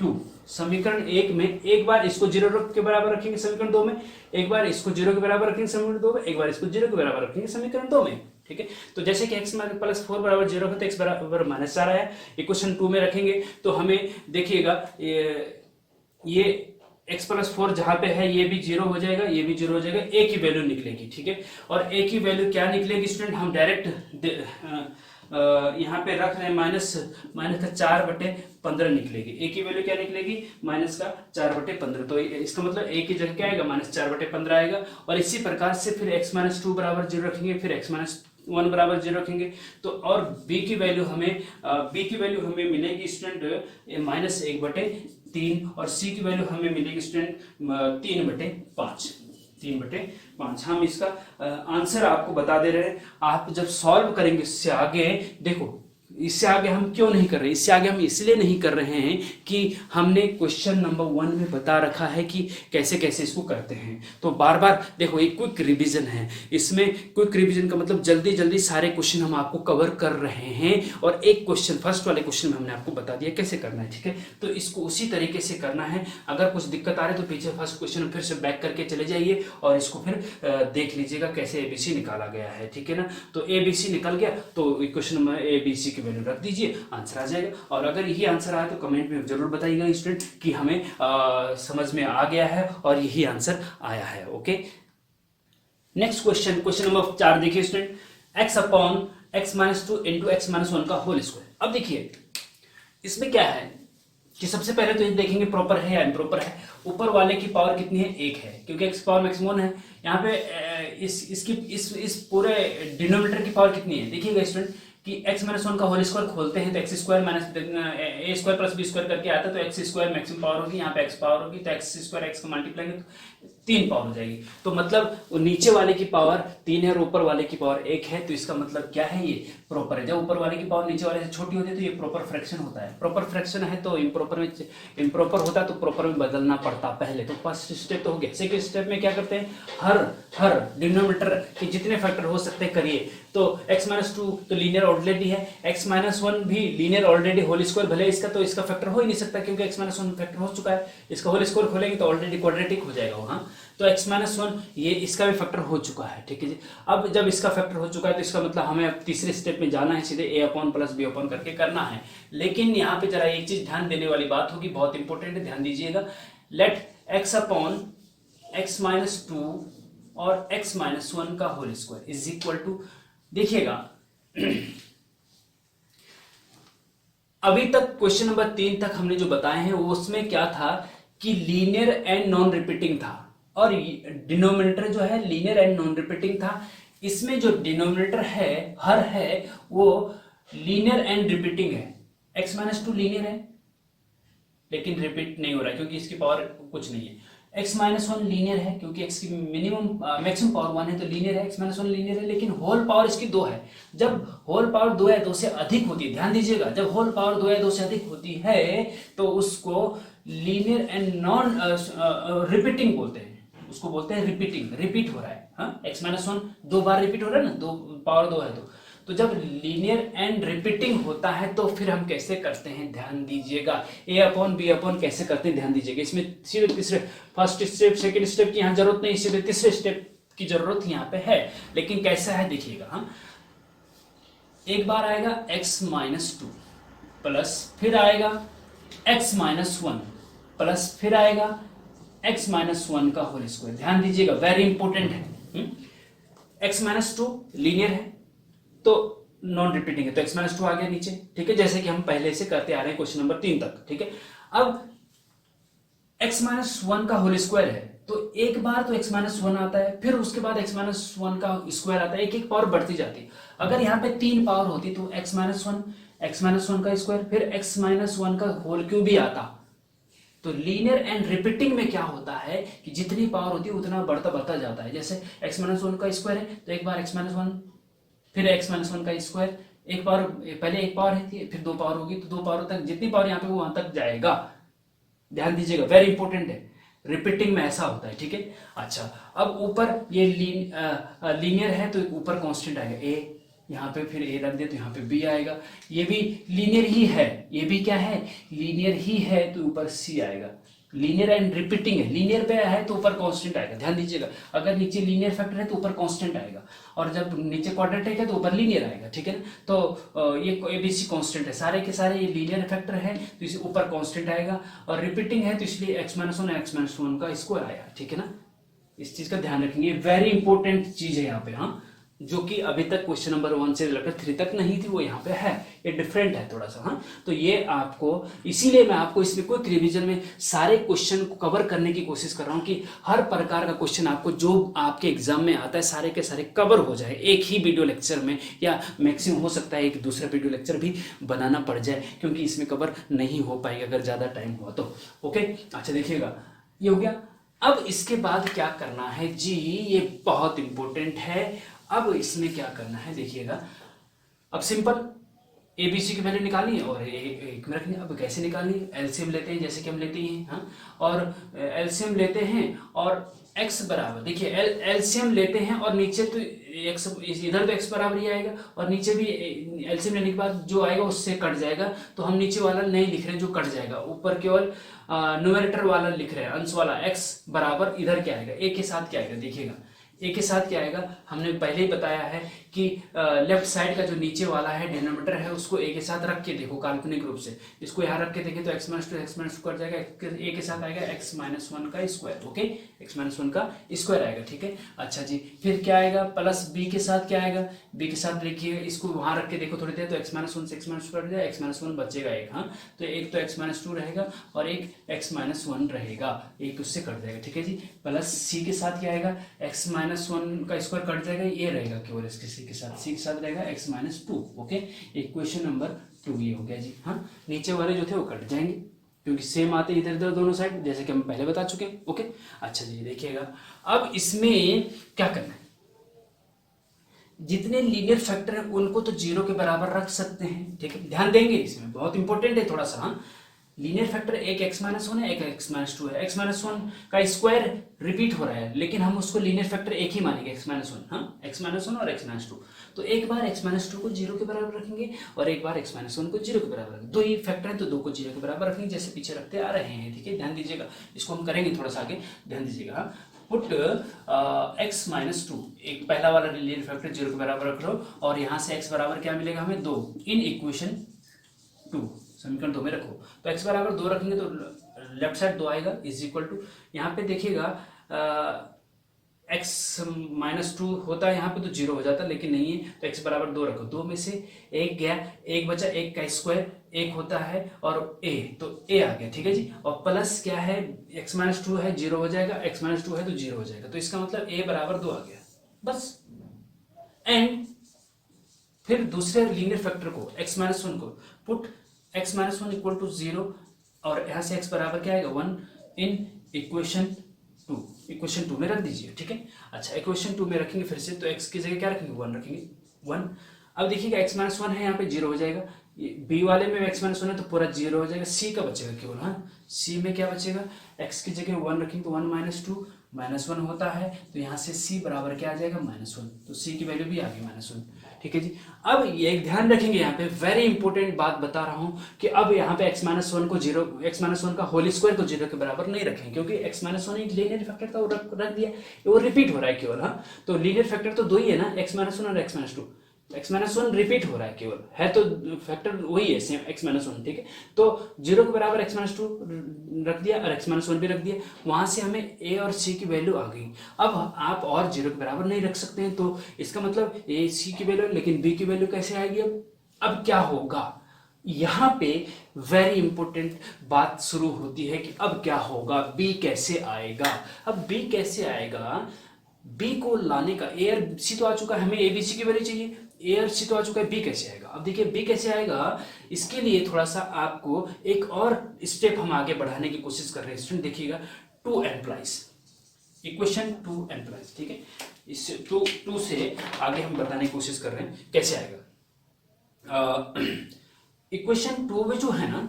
2। समीकरण 1 में एक बार इसको 0 के बराबर रखेंगे समीकरण 2 में, एक बार इसको 0 के बराबर रखेंगे समीकरण 2 में, एक बार इसको 0 के बराबर रखेंगे समीकरण 2 में, ठीक है। तो जैसे कि x प्लस 4 बराबर 0 है तो x बराबर -4 आया, इक्वेशन 2 में रखेंगे तो हमें देखिएगा ये x प्लस 4 जहां पे है ये भी 0 हो जाएगा, ये भी 0 हो जाएगा, a की वैल्यू निकलेगी, ठीक है। और a की वैल्यू क्या निकलेगी स्टूडेंट, हम डायरेक्ट यहाँ पे रख रहे हैं माइनस का 4/15 निकलेगी। a की वैल्यू क्या निकलेगी माइनस का 4/15, तो इसका मतलब a की जगह क्या आएगा -4/15 आएगा। और इसी प्रकार से फिर x माइनस 2 बराबर 0 रखेंगे, फिर x माइनस 1 बराबर 0 रखेंगे, तो और b की वैल्यू हमें मिलेगी स्टूडेंट -1/3 और c की वैल्यू हमें मिलेगी स्टूडेंट 3/5। हम इसका आंसर आपको बता दे रहे हैं, आप जब सॉल्व करेंगे इससे आगे, देखो इससे आगे हम क्यों नहीं कर रहे, इससे आगे हम इसलिए नहीं कर रहे हैं कि हमने क्वेश्चन नंबर 1 में बता रखा है कि कैसे कैसे इसको करते हैं। तो बार बार देखो, एक क्विक रिवीजन है, इसमें क्विक रिवीजन का मतलब जल्दी जल्दी सारे क्वेश्चन हम आपको कवर कर रहे हैं, और एक क्वेश्चन फर्स्ट वाले क्वेश्चन में हमने आपको बता दिया कैसे करना है, ठीक है। तो इसको उसी तरीके से करना है। अगर कुछ दिक्कत आ रही है तो पीछे फर्स्ट क्वेश्चन फिर से बैक करके चले जाइए और इसको फिर देख लीजिएगा कैसे ABC निकाला गया है, ठीक है ना। तो ABC निकल गया तो इक्वेशन में ABC की वैल्यू रख दीजिए, आंसर आ जाएगा। और अगर यही आंसर आया तो कमेंट में जरूर बताइएगा स्टूडेंट कि हमें समझ में आ गया है और यही आंसर आया है। ओके, नेक्स्ट क्वेश्चन नंबर 4 देखिए student, x upon x minus 2 into x minus 1 का होल स्क्वायर। अब देखिए इसमें क्या है कि सबसे पहले तो ये देखेंगे प्रॉपर है या इम्प्रॉपर है। ऊपर वाले की पावर कितनी है, 1 है, क्योंकि x पावर मैक्सिमम है। यहाँ पे इस पूरे डिनोमिनेटर की पावर कितनी है, देखिएगा स्टूडेंट कि x माइनस 1 का होल स्क्वायर खोलते हैं तो x square minus a square plus b square करके आता है, तो x स्क्वायर मैक्सिमम पावर होगी, यहाँ पे x पावर होगी, तो x स्क्वायर x का मल्टीप्लाई तो 3 पावर हो जाएगी। तो मतलब नीचे वाले की पावर 3 है और ऊपर वाले की पावर 1 है, तो इसका मतलब क्या है, ये प्रॉपर है। जब ऊपर वाले की पावर नीचे वाले से छोटी होती है तो ये प्रॉपर फ्रैक्शन होता है, प्रॉपर फ्रैक्शन है तो इम्प्रॉपर होता है तो प्रॉपर में बदलना पड़ता पहले। तो फर्स्ट स्टेप तो हो गया। सेकंड स्टेप में क्या करते हैं, हर डिनोमिनेटर के जितने फैक्टर हो सकते हैं करिए। तो x माइनस 2 तो लीनियर ऑलरेडी है, x माइनस 1 भी लीनियर ऑलरेडी, होल स्क्वायर भले इसका, तो इसका फैक्टर हो ही नहीं सकता क्योंकि x माइनस 1 फैक्टर हो चुका है। इसका होल स्क्वायर खोलेंगे तो ऑलरेडी क्वाड्रेटिक हो जाएगा वहां, तो x माइनस 1 ये इसका भी फैक्टर हो चुका है, ठीक है जी। अब जब इसका फैक्टर हो चुका है तो इसका मतलब हमें अब तीसरे स्टेप में जाना है, सीधे a upon plus b upon करके करना है। लेकिन यहाँ पे जरा एक चीज ध्यान देने वाली बात होगी, बहुत इंपॉर्टेंट है, ध्यान दीजिएगा। Let x upon x minus 2 और x माइनस 1 का whole square is equal to, देखिएगा अभी तक क्वेश्चन नंबर 3 तक हमने जो बताए हैं वो उसमें क्या था कि लीनियर एंड नॉन रिपीटिंग था, और डिनोमिनेटर जो है लीनियर एंड नॉन रिपीटिंग था। इसमें जो डिनोमिनेटर है हर है वो लीनियर एंड रिपीटिंग है। x माइनस 2 लीनियर है लेकिन रिपीट नहीं हो रहा है क्योंकि इसकी पावर कुछ नहीं है। x माइनस 1 लीनियर है क्योंकि x की मैक्सिमम पावर 1 है तो लीनियर है, x माइनस 1 लीनियर है, लेकिन होल पावर इसकी 2 है। जब होल पावर 2 है 2 से अधिक होती है, ध्यान दीजिएगा, जब होल पावर 2 है 2 से अधिक होती है तो उसको लीनियर एंड नॉन रिपीटिंग बोलते हैं, उसको बोलते हैं रिपीटिंग, रिपीट हो रहा है। हाँ, x माइनस 1 2 बार रिपीट हो रहा है ना, 2 पावर 2 है तो जब लीनियर एंड रिपीटिंग होता है तो फिर हम कैसे करते हैं, ध्यान दीजिएगा। a अपॉन b अपॉन कैसे करते हैं, ध्यान दीजिएगा। इसमें सीधे तीसरे, फर्स्ट स्टेप सेकंड स्टेप की यहाँ जरूरत नहीं, सीधे तीसरे स्टेप की जरूरत यहाँ पे है, लेकिन कैसा है देखिएगा। हाँ, एक बार आएगा x माइनस 2 प्लस, फिर आएगा x माइनस 1 प्लस, फिर आएगा x माइनस 1 का होल स्क्वायर। ध्यान दीजिएगा, वेरी इंपॉर्टेंट है। x माइनस 2 लीनियर है, तो नॉन रिपीटिंग है तो x माइनस टू आ गया नीचे, ठीक है, जैसे कि हम पहले से करते आ रहे हैं क्वेश्चन नंबर 3 तक, ठीक है। अब x माइनस वन का होल स्क्वायर है तो एक बार तो x माइनस वन आता है, फिर उसके बाद x माइनस वन का स्क्वायर आता है, एक एक पावर बढ़ती जाती है। अगर यहाँ पे 3 पावर होती तो x माइनस वन का स्क्वायर, फिर x माइनस वन का होल क्यूब भी आता। तो लीनियर एंड रिपीटिंग में क्या होता है कि जितनी पावर होती है उतना बढ़ता बढ़ता जाता है। जैसे x माइनस वन का स्क्वायर है तो एक बार x माइनस वन, फिर x माइनस वन का स्क्वायर, एक पावर, पहले एक पावर है फिर 2 पावर होगी तो 2 पावर तक जितनी पावर यहाँ पे वो वहां तक जाएगा। ध्यान दीजिएगा, वेरी इंपॉर्टेंट है, रिपीटिंग में ऐसा होता है, ठीक है। अच्छा, अब ऊपर ये लीनियर है तो ऊपर कांस्टेंट आएगा a, यहाँ पे फिर a रख दे तो यहाँ पे b आएगा। ये भी लीनियर ही है, ये भी क्या है, लीनियर ही है तो ऊपर c आएगा। लीनियर एंड रिपीटिंग है, लीनियर पे है तो ऊपर कांस्टेंट आएगा। ध्यान दीजिएगा, अगर नीचे लीनियर फैक्टर है तो ऊपर कांस्टेंट आएगा, और जब नीचे क्वाड्रेटिक है तो ऊपर लीनियर आएगा, ठीक है ना। तो ये एबीसी कांस्टेंट है, सारे के सारे ये लीनियर फैक्टर है तो इसे ऊपर कांस्टेंट आएगा, और रिपीटिंग है तो इसलिए x minus one x minus one का स्क्वायर आया, ठीक है ना। इस चीज का ध्यान रखेंगे, वेरी इंपॉर्टेंट चीज है यहाँ पे, हाँ, जो कि अभी तक क्वेश्चन नंबर 1 से लेकर 3 तक नहीं थी, वो यहाँ पे है, ये डिफरेंट है थोड़ा सा, हाँ। तो ये आपको, इसीलिए मैं आपको इसमें क्विक रिवीजन में सारे क्वेश्चन को कवर करने की कोशिश कर रहा हूँ कि हर प्रकार का क्वेश्चन आपको जो आपके एग्जाम में आता है सारे के सारे कवर हो जाए एक ही वीडियो लेक्चर में, या मैक्सिमम हो सकता है एक दूसरा वीडियो लेक्चर भी बनाना पड़ जाए, क्योंकि इसमें कवर नहीं हो पाएगा अगर ज़्यादा टाइम हुआ तो। ओके, अच्छा देखिएगा, ये हो गया। अब इसके बाद क्या करना है जी, ये बहुत इंपॉर्टेंट है। अब इसमें क्या करना है देखिएगा, अब सिंपल एबीसी की वैल्यू निकालनी है और एक में रखनी है। अब कैसे निकालनी है, एलसीएम लेते हैं जैसे कि हम लेते हैं, हाँ, और एलसीएम लेते हैं और x बराबर, देखिए एलसीएम लेते हैं और नीचे तो x, इधर तो x बराबर ही आएगा और नीचे भी एलसीएम लेने के बाद जो आएगा उससे कट जाएगा, तो हम नीचे वाला नहीं लिख रहे हैं जो कट जाएगा, ऊपर केवल न्यूमरेटर वाला लिख रहे हैं, अंश वाला। x बराबर इधर क्या आएगा, a के साथ क्या आएगा, देखिएगा ए के साथ क्या आएगा, हमने पहले ही बताया है कि लेफ्ट साइड का जो नीचे वाला है डिनोमिनेटर है उसको ए के साथ रख के देखो काल्पनिक रूप से, इसको यहाँ रख के देखें तो x माइनस टू कट जाएगा, ए के साथ आएगा x माइनस वन का square, okay, x minus one का स्क्वायर आएगा, ठीक है। अच्छा जी, फिर क्या आएगा, प्लस b के साथ क्या आएगा, b के साथ देखिए इसको वहां रख के देखो थोड़ी देर, तो x माइनस वन से x माइनस टू कट जाएगा, x माइनस वन बचेगा एक, हाँ, तो एक तो x माइनस टू रहेगा और एक x माइनस वन रहेगा, एक उससे कट जाएगा, ठीक है जी। प्लस c के साथ क्या आएगा, x माइनस वन का स्क्वायर कट जाएगा, ये रहेगा केवल इसके c के साथ रहेगा x minus to, okay. Equation number 2 ये हो गया जी, हाँ। नीचे वाले जो थे वो कट जाएंगे क्योंकि सेम आते इधर उधर दोनों साइड, जैसे कि हम पहले बता चुके हैं, ओके। अच्छा जी देखिएगा, अब इसमें क्या करना है, जितने लीनियर फैक्टर हैं उनको तो 0 के बराबर रख सकते हैं, ठीक है, ध्यान देंगे, इसमें बहुत इंपॉर्टेंट है थोड़ा सा, हाँ। लीनियर फैक्टर एक x माइनस वन है, एक x माइनस टू है, x माइनस वन का स्क्वायर रिपीट हो रहा है लेकिन हम उसको लीनियर फैक्टर एक ही मानेंगे, x माइनस वन, हाँ, x माइनस वन और x माइनस टू। तो एक बार x माइनस टू को 0 के बराबर रखेंगे और एक बार x माइनस वन को 0 के बराबर रखेंगे, दो ही फैक्टर है तो दो को 0 के बराबर रखेंगे जैसे पीछे रखते आ रहे हैं, ठीक है। ध्यान दीजिएगा, इसको हम करेंगे थोड़ा सा आगे, ध्यान दीजिएगा, हाँ। पुट x माइनस टू, एक पहला वाला लीनियर फैक्टर 0 के बराबर रख लो और यहाँ से x बराबर क्या मिलेगा हमें, 2 इन इक्वेशन 2, समीकरण 2 में रखो, तो x बराबर 2 रखेंगे तो लेफ्ट साइड 2 आएगा, इज इक्वल टू, यहाँ पे देखिएगा x माइनस टू होता है, यहाँ पे तो 0 हो जाता लेकिन नहीं है, तो x बराबर 2 रखो, 2 में से एक गया, एक बचा, एक का स्क्वायर एक होता है और a, तो a आ गया, ठीक है जी। और प्लस क्या है, x माइनस टू है 0 हो जाएगा, x माइनस टू है तो 0 हो जाएगा, तो इसका मतलब a बराबर 2 आ गया, बस। एंड फिर दूसरे लीनियर फैक्टर को x माइनस वन को put x minus one equal to 0 और यहाँ से x बराबर क्या आएगा, 1 इन इक्वेशन 2 में रख दीजिए, ठीक है। अच्छा, इक्वेशन 2 में रखेंगे फिर से, तो x की जगह क्या रखेंगे, 1 रखेंगे, 1। अब देखिएगा x माइनस वन है यहाँ पे 0 हो जाएगा, b वाले में x माइनस वन है तो पूरा 0 हो जाएगा, c का बचेगा केवल, हाँ, c में क्या बचेगा, x की जगह 1 रखेंगे तो 1 माइनस टू -1 होता है, तो यहाँ से c बराबर क्या आ जाएगा, -1, तो c की वैल्यू भी आ गई -1, ठीक है जी। अब ये ध्यान रखेंगे, यहाँ पे वेरी इंपॉर्टेंट बात बता रहा हूँ कि अब यहाँ पे x माइनस वन को 0, x माइनस वन का होल स्क्वायर को 0 के बराबर नहीं रखेंगे क्योंकि x माइनस वन एक लीनियर फैक्टर था, रख दिया, वो रिपीट हो रहा है केवल, हाँ। तो लीनियर फैक्टर तो 2 ही है ना, x माइनस वन और x minus to, x minus one repeat हो रहा है, केवल है तो फैक्टर वही है सेम एक्स माइनस वन, ठीक है। तो 0 के बराबर एक्स माइनस टू रख दिया और एक्स माइनस वन भी रख दिया, वहां से हमें ए और सी की वैल्यू आ गई। अब आप और 0 के बराबर नहीं रख सकते हैं, तो इसका मतलब ए सी की वैल्यू, लेकिन बी की वैल्यू कैसे आएगी? अब क्या होगा यहाँ पे? वेरी इंपॉर्टेंट बात शुरू होती है कि अब क्या होगा, बी कैसे आएगा। अब बी कैसे आएगा? बी को लाने का, ए और सी तो आ चुका है, हमें ए बी सी की वैल्यू चाहिए, ए और सी तो आ चुका है, बी कैसे आएगा? अब देखिए बी कैसे आएगा, इसके लिए थोड़ा सा आपको एक और स्टेप हम आगे बढ़ाने की कोशिश कर रहे हैं स्टूडेंट। देखिएगा, two implies, equation two implies, ठीक है। इस टू से आगे हम बताने की कोशिश कर रहे हैं कैसे आएगा। इक्वेशन टू में जो है ना,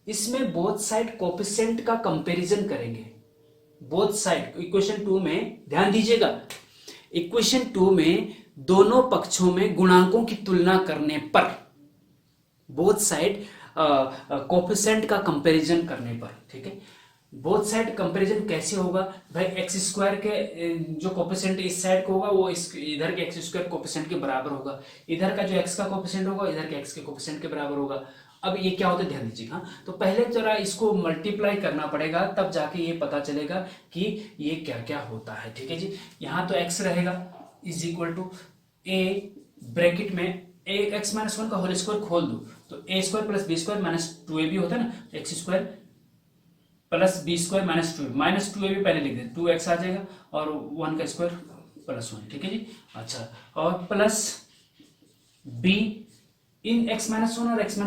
इसमें बोथ साइड कोएफिशिएंट का कंपैरिजन करेंगे। बोथ साइड इक्वेशन टू में ध्यान दीजिएगा, इक्वेशन टू में दोनों पक्षों में गुणांकों की तुलना करने पर, बोथ साइड कोएफिशिएंट का कंपैरिजन करने पर, ठीक है। बोथ साइड कंपैरिजन कैसे होगा भाई? एक्स स्क्वायर के जो कोएफिशिएंट इस साइड को होगा वो इस इधर के एक्स स्क्वायर कोएफिशिएंट के बराबर होगा, इधर का जो एक्स का कोएफिशिएंट होगा इधर के एक्स के कोएफिशिएंट के बराबर होगा। अब ये क्या होता है ध्यान दीजिएगा। हाँ, तो पहले जरा इसको मल्टीप्लाई करना पड़ेगा, तब जाके ये पता चलेगा कि ये क्या क्या होता है, ठीक है जी। यहाँ तो एक्स रहेगा is equal to a bracket में ए एक्स माइनस वन का होल स्क्वायर खोल दो तो a square plus b square minus two a भी होता है ना, x square plus b square minus two a भी पहले लिख देते, 2x आ जाएगा और 1 का स्क्वायर प्लस 1, ठीक है जी। अच्छा, और plus be in x minus one और x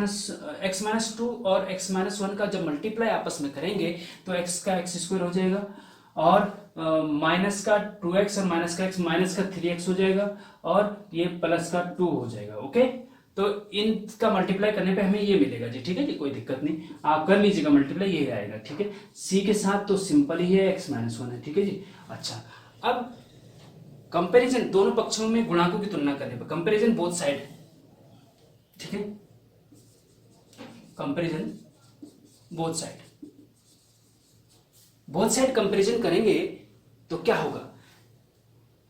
माइनस टू और x माइनस वन का जब मल्टीप्लाई आपस में करेंगे तो x का x स्क्वायर हो जाएगा और माइनस का 2x और माइनस का x माइनस का 3x हो जाएगा और ये प्लस का 2 हो जाएगा। ओके, तो इनका मल्टीप्लाई करने पे हमें ये मिलेगा जी, ठीक है जी, कोई दिक्कत नहीं, आप कर लीजिएगा मल्टीप्लाई, ये आएगा, ठीक है। सी के साथ तो सिंपल ही है, x माइनस वन है, ठीक है जी। अच्छा, अब कंपैरिजन दोनों पक्षों में गुणांकों की तुलना करने पर, कंपैरिजन बोथ साइड, ठीक है, कंपैरिजन बोथ साइड कंपैरिजन करेंगे तो क्या होगा?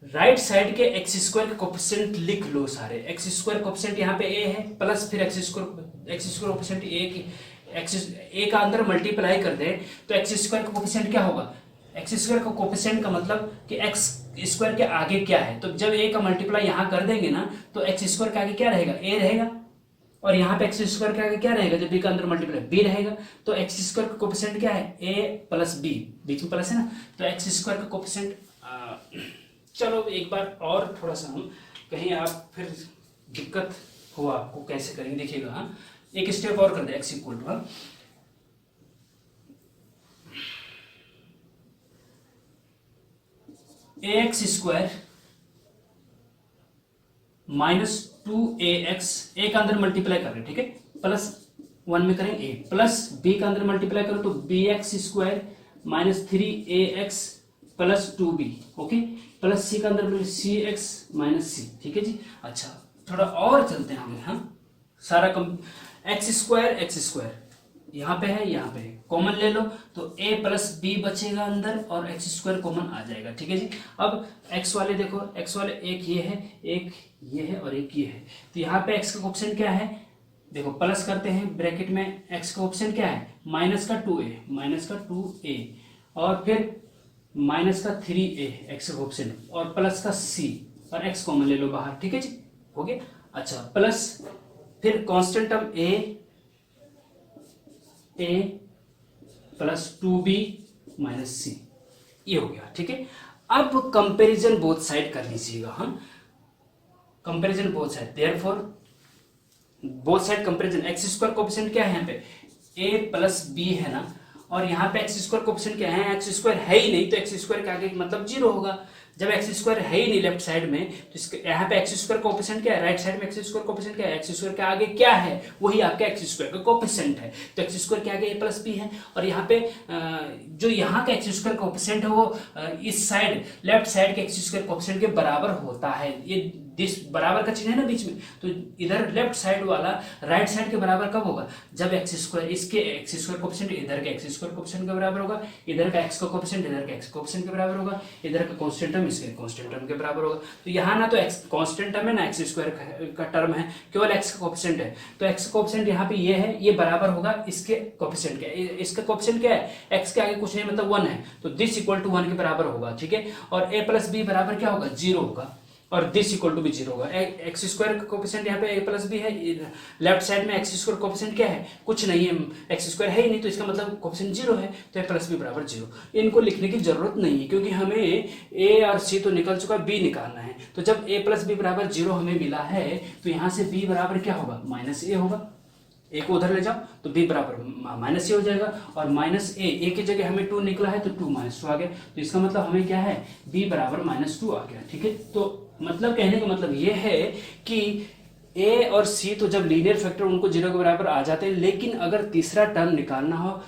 राइट साइड के एक्स स्क्वायर के कोएफिशिएंट लिख लो सारे। एक्स स्क्वायर कोएफिशिएंट यहाँ पे ए है प्लस फिर एक्स स्क्वायर कोएफिशिएंट ए की ए का अंदर मल्टीप्लाई कर दे तो एक्स स्क्वायर का कोएफिशिएंट क्या होगा? एक्स स्क्वायर का कोएफिशिएंट का मतलब कि एक्स स्क्वायर के आगे क्या है, तो जब ए का मल्टीप्लाई यहाँ कर देंगे ना तो एक्स स्क्वायर के आगे क्या रहेगा? ए रहेगा, और यहाँ पे एक्स स्क्वायर के आगे क्या रहेगा? जब बी का अंदर मल्टीप्लाई बी रहेगा, तो एक्स स्क्वायर का कोएफिशिएंट क्या है? ए प्लस बी, बीच में प्लस है ना, तो एक्स स्क्वायर का कोएफिशिएंट, चलो एक बार और थोड़ा सा हम कहीं आप फिर दिक्कत हो आपको कैसे करेंगे देखिएगा। हाँ, एक स्टेप और कर दे, x equal to a x square minus 2ax, a का अंदर मल्टीप्लाई कर रहे हैं, ठीक है, प्लस 1 में करेंगे ए, प्लस बी का अंदर मल्टीप्लाई करो तो bx square minus 3ax plus 2b, okay, plus c का अंदर cx माइनस सी, ठीक है जी। अच्छा, थोड़ा और चलते हैं हम, हाँ, सारा कम एक्स स्क्वायर यहाँ पे है, यहाँ पे है, कॉमन ले लो तो a प्लस बी बचेगा अंदर और एक्स स्क्वायर कॉमन आ जाएगा, ठीक है जी। अब x वाले देखो, x वाले एक ये है, एक ये है और एक ये है, तो यहाँ पे x का कोएफिशिएंट क्या है? देखो प्लस करते हैं ब्रैकेट में, x का कोएफिशिएंट क्या है? माइनस का 2a और फिर माइनस का 3a x का कोएफिशिएंट और प्लस का c और x कॉमन ले लो बाहर, ठीक है जी, हो गया। अच्छा, प्लस फिर constant term a plus 2b minus c, ये हो गया, ठीक है। अब कंपैरिजन बोथ साइड कर लीजिएगा, हम comparison both side, therefore both side comparison, x square coefficient क्या है यहाँ पे? a प्लस बी है ना, और यहाँ पे एक्स स्क्वायर कोएफिशिएंट क्या है? एक्स स्क्वायर है ही नहीं, तो एक्स स्क्वायर के आगे मतलब 0 होगा। जब एक्स स्क्वायर है ही नहीं लेफ्ट साइड में, तो इसके यहाँ पे एक्स स्क्वायर कोएफिशिएंट क्या है? राइट साइड में एक्स स्क्वायर कोएफिशिएंट क्या है? एक्स स्क्वायर के आगे क्या है? वही आपका एक्स स्क्वायर का कोएफिशिएंट है, तो एक्स स्क्वायर के आगे ए प्लस बी है, और यहाँ पे जो यहाँ का एक्स स्क्वायर कोएफिशिएंट है वो इस साइड लेफ्ट साइड के एक्स स्क्वायर कोएफिशिएंट के बराबर होता है। ये दिस बराबर का चिन्ह है ना बीच में, तो इधर लेफ्ट साइड वाला राइट साइड के बराबर कब होगा, जब एक्स स्क्वायर, इसके एक्स स्क्वायर कोएफिशिएंट इधर के एक्स स्क्वायर कोएफिशिएंट के बराबर होगा, इधर का एक्स का कोएफिशिएंट इधर के एक्स कोएफिशिएंट के बराबर होगा, इधर का कांस्टेंट टर्म इसके कांस्टेंट टर्म के बराबर होगा। तो यहाँ ना तो एक्स कांस्टेंट टर्म है ना एक्स स्क्वायर का टर्म है, केवल एक्स का कोएफिशिएंट है, तो एक्स का कोएफिशिएंट यहाँ पे ये है, ये बराबर होगा इसके कोएफिशिएंट के। इसका कोएफिशिएंट क्या है, एक्स के आगे कुछ नहीं मतलब 1 है, तो दिस इक्वल टू 1 के बराबर होगा, ठीक है। और a प्लस बी बराबर क्या होगा, 0 होगा, और दिस इक्वल टू भी 0 होगा। एक्स स्क्वायर का कोएफिशिएंट यहाँ पे a प्लस बी है, लेफ्ट साइड में एक्स स्क्वायर कोएफिशिएंट क्या है, कुछ नहीं है, एक्स स्क्वायर है ही नहीं, तो इसका मतलब कोएफिशिएंट 0 है, तो a प्लस बी बराबर 0। इनको लिखने की जरूरत नहीं है क्योंकि हमें a और c तो निकल चुका, b निकालना है। तो जब a प्लस बी बराबर 0 हमें मिला है तो यहाँ से b बराबर क्या होगा, माइनस a होगा, ए को उधर ले जाओ तो b बराबर माइनस ए हो जाएगा, और माइनस ए की जगह हमें 2 निकला है तो 2 माइनस 2 आ गया, तो इसका मतलब हमें क्या है, b बराबर -2 आ गया, ठीक है। तो मतलब कहने का मतलब ये है कि a और c तो जब लीनियर फैक्टर उनको 0 के बराबर आ जाते हैं, लेकिन अगर तीसरा टर्म निकालना हो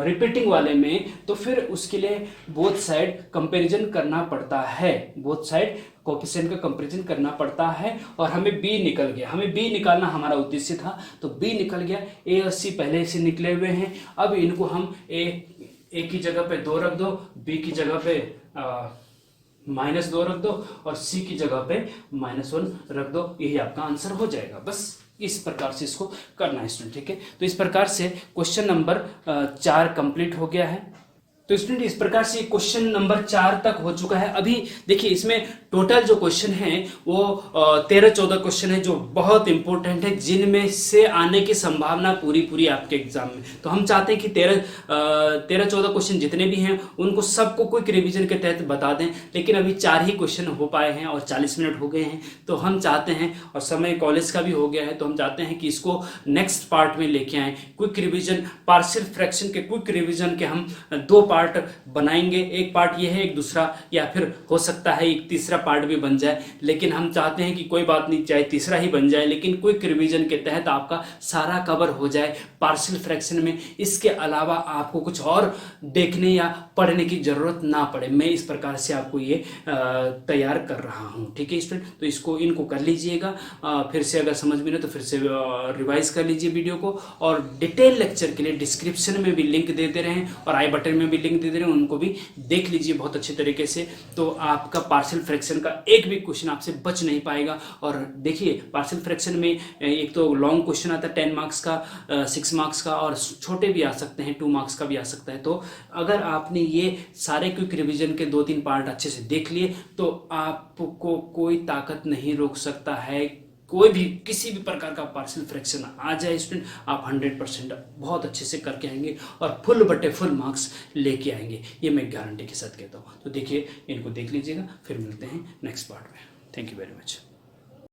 रिपीटिंग वाले में तो फिर उसके लिए बोथ साइड कंपैरिजन करना पड़ता है, बोथ साइड कोएफिशिएंट का कंपैरिजन करना पड़ता है, और हमें b निकल गया, हमें b निकालना हमारा उद्देश्य था, तो b निकल गया। a और c पहले से निकले हुए हैं, अब इनको हम a की जगह पे 2 रख दो, b की जगह पे -2 रख दो, और c की जगह पे -1 रख दो, यही आपका आंसर हो जाएगा। बस इस प्रकार से इसको करना है स्टूडेंट, ठीक है। तो इस प्रकार से क्वेश्चन नंबर 4 कंप्लीट हो गया है। तो स्टूडेंट इस प्रकार से क्वेश्चन नंबर 4 तक हो चुका है। अभी देखिए इसमें टोटल जो क्वेश्चन है वो 13-14 क्वेश्चन है जो बहुत इंपॉर्टेंट है, जिनमें से आने की संभावना पूरी आपके एग्जाम में। तो हम चाहते हैं कि 13-14 क्वेश्चन जितने भी हैं उनको सबको क्विक रिवीजन के तहत बता दें, लेकिन अभी 4 ही क्वेश्चन हो पाए हैं और 40 मिनट हो गए हैं, तो हम चाहते हैं, और समय कॉलेज का भी हो गया है, तो हम चाहते हैं कि इसको नेक्स्ट पार्ट में लेके आएँ। क्विक रिविजन, पार्शियल फ्रैक्शन के क्विक रिविजन के हम 2 पार्ट बनाएंगे, एक पार्ट ये है, एक दूसरा, या फिर हो सकता है एक तीसरा पार्ट भी बन जाए, लेकिन हम चाहते हैं कि कोई बात नहीं, चाहे तीसरा ही बन जाए, लेकिन क्विक रिवीजन के तहत आपका सारा कवर हो जाए पार्शियल फ्रैक्शन में। इसके अलावा आपको कुछ और देखने या पढ़ने की जरूरत ना पड़े। मैं इस प्रकार से आपको ये तैयार कर रहा हूँ, ठीक है स्टूडेंट। तो इनको कर लीजिएगा, फिर से अगर समझ में ना तो फिर से रिवाइज कर लीजिए वीडियो को, और डिटेल लेक्चर के लिए डिस्क्रिप्शन में भी लिंक दे दे रहे हैं और आई बटन में भी लिंक दे दे रहे हैं, उनको भी देख लीजिए बहुत अच्छे तरीके से। तो आपका पार्शियल फ्रैक्शन का एक भी क्वेश्चन आपसे बच नहीं पाएगा। और देखिए पार्शियल फ्रैक्शन में एक तो लॉन्ग क्वेश्चन आता है 10 मार्क्स का, 6 मार्क्स का, और छोटे भी आ सकते हैं, 2 मार्क्स का भी आ सकता है। तो अगर आपने ये सारे क्विक रिवीजन के 2-3 पार्ट अच्छे से देख लिए तो आपको कोई ताकत नहीं रोक सकता है। कोई भी किसी भी प्रकार का पार्शियल फ्रैक्शन आ जाए स्टूडेंट, आप 100% बहुत अच्छे से करके आएंगे और फुल बटे फुल मार्क्स लेके आएंगे, ये मैं गारंटी के साथ कहता हूँ। तो देखिए इनको देख लीजिएगा, फिर मिलते हैं नेक्स्ट पार्ट में। Thank you very much.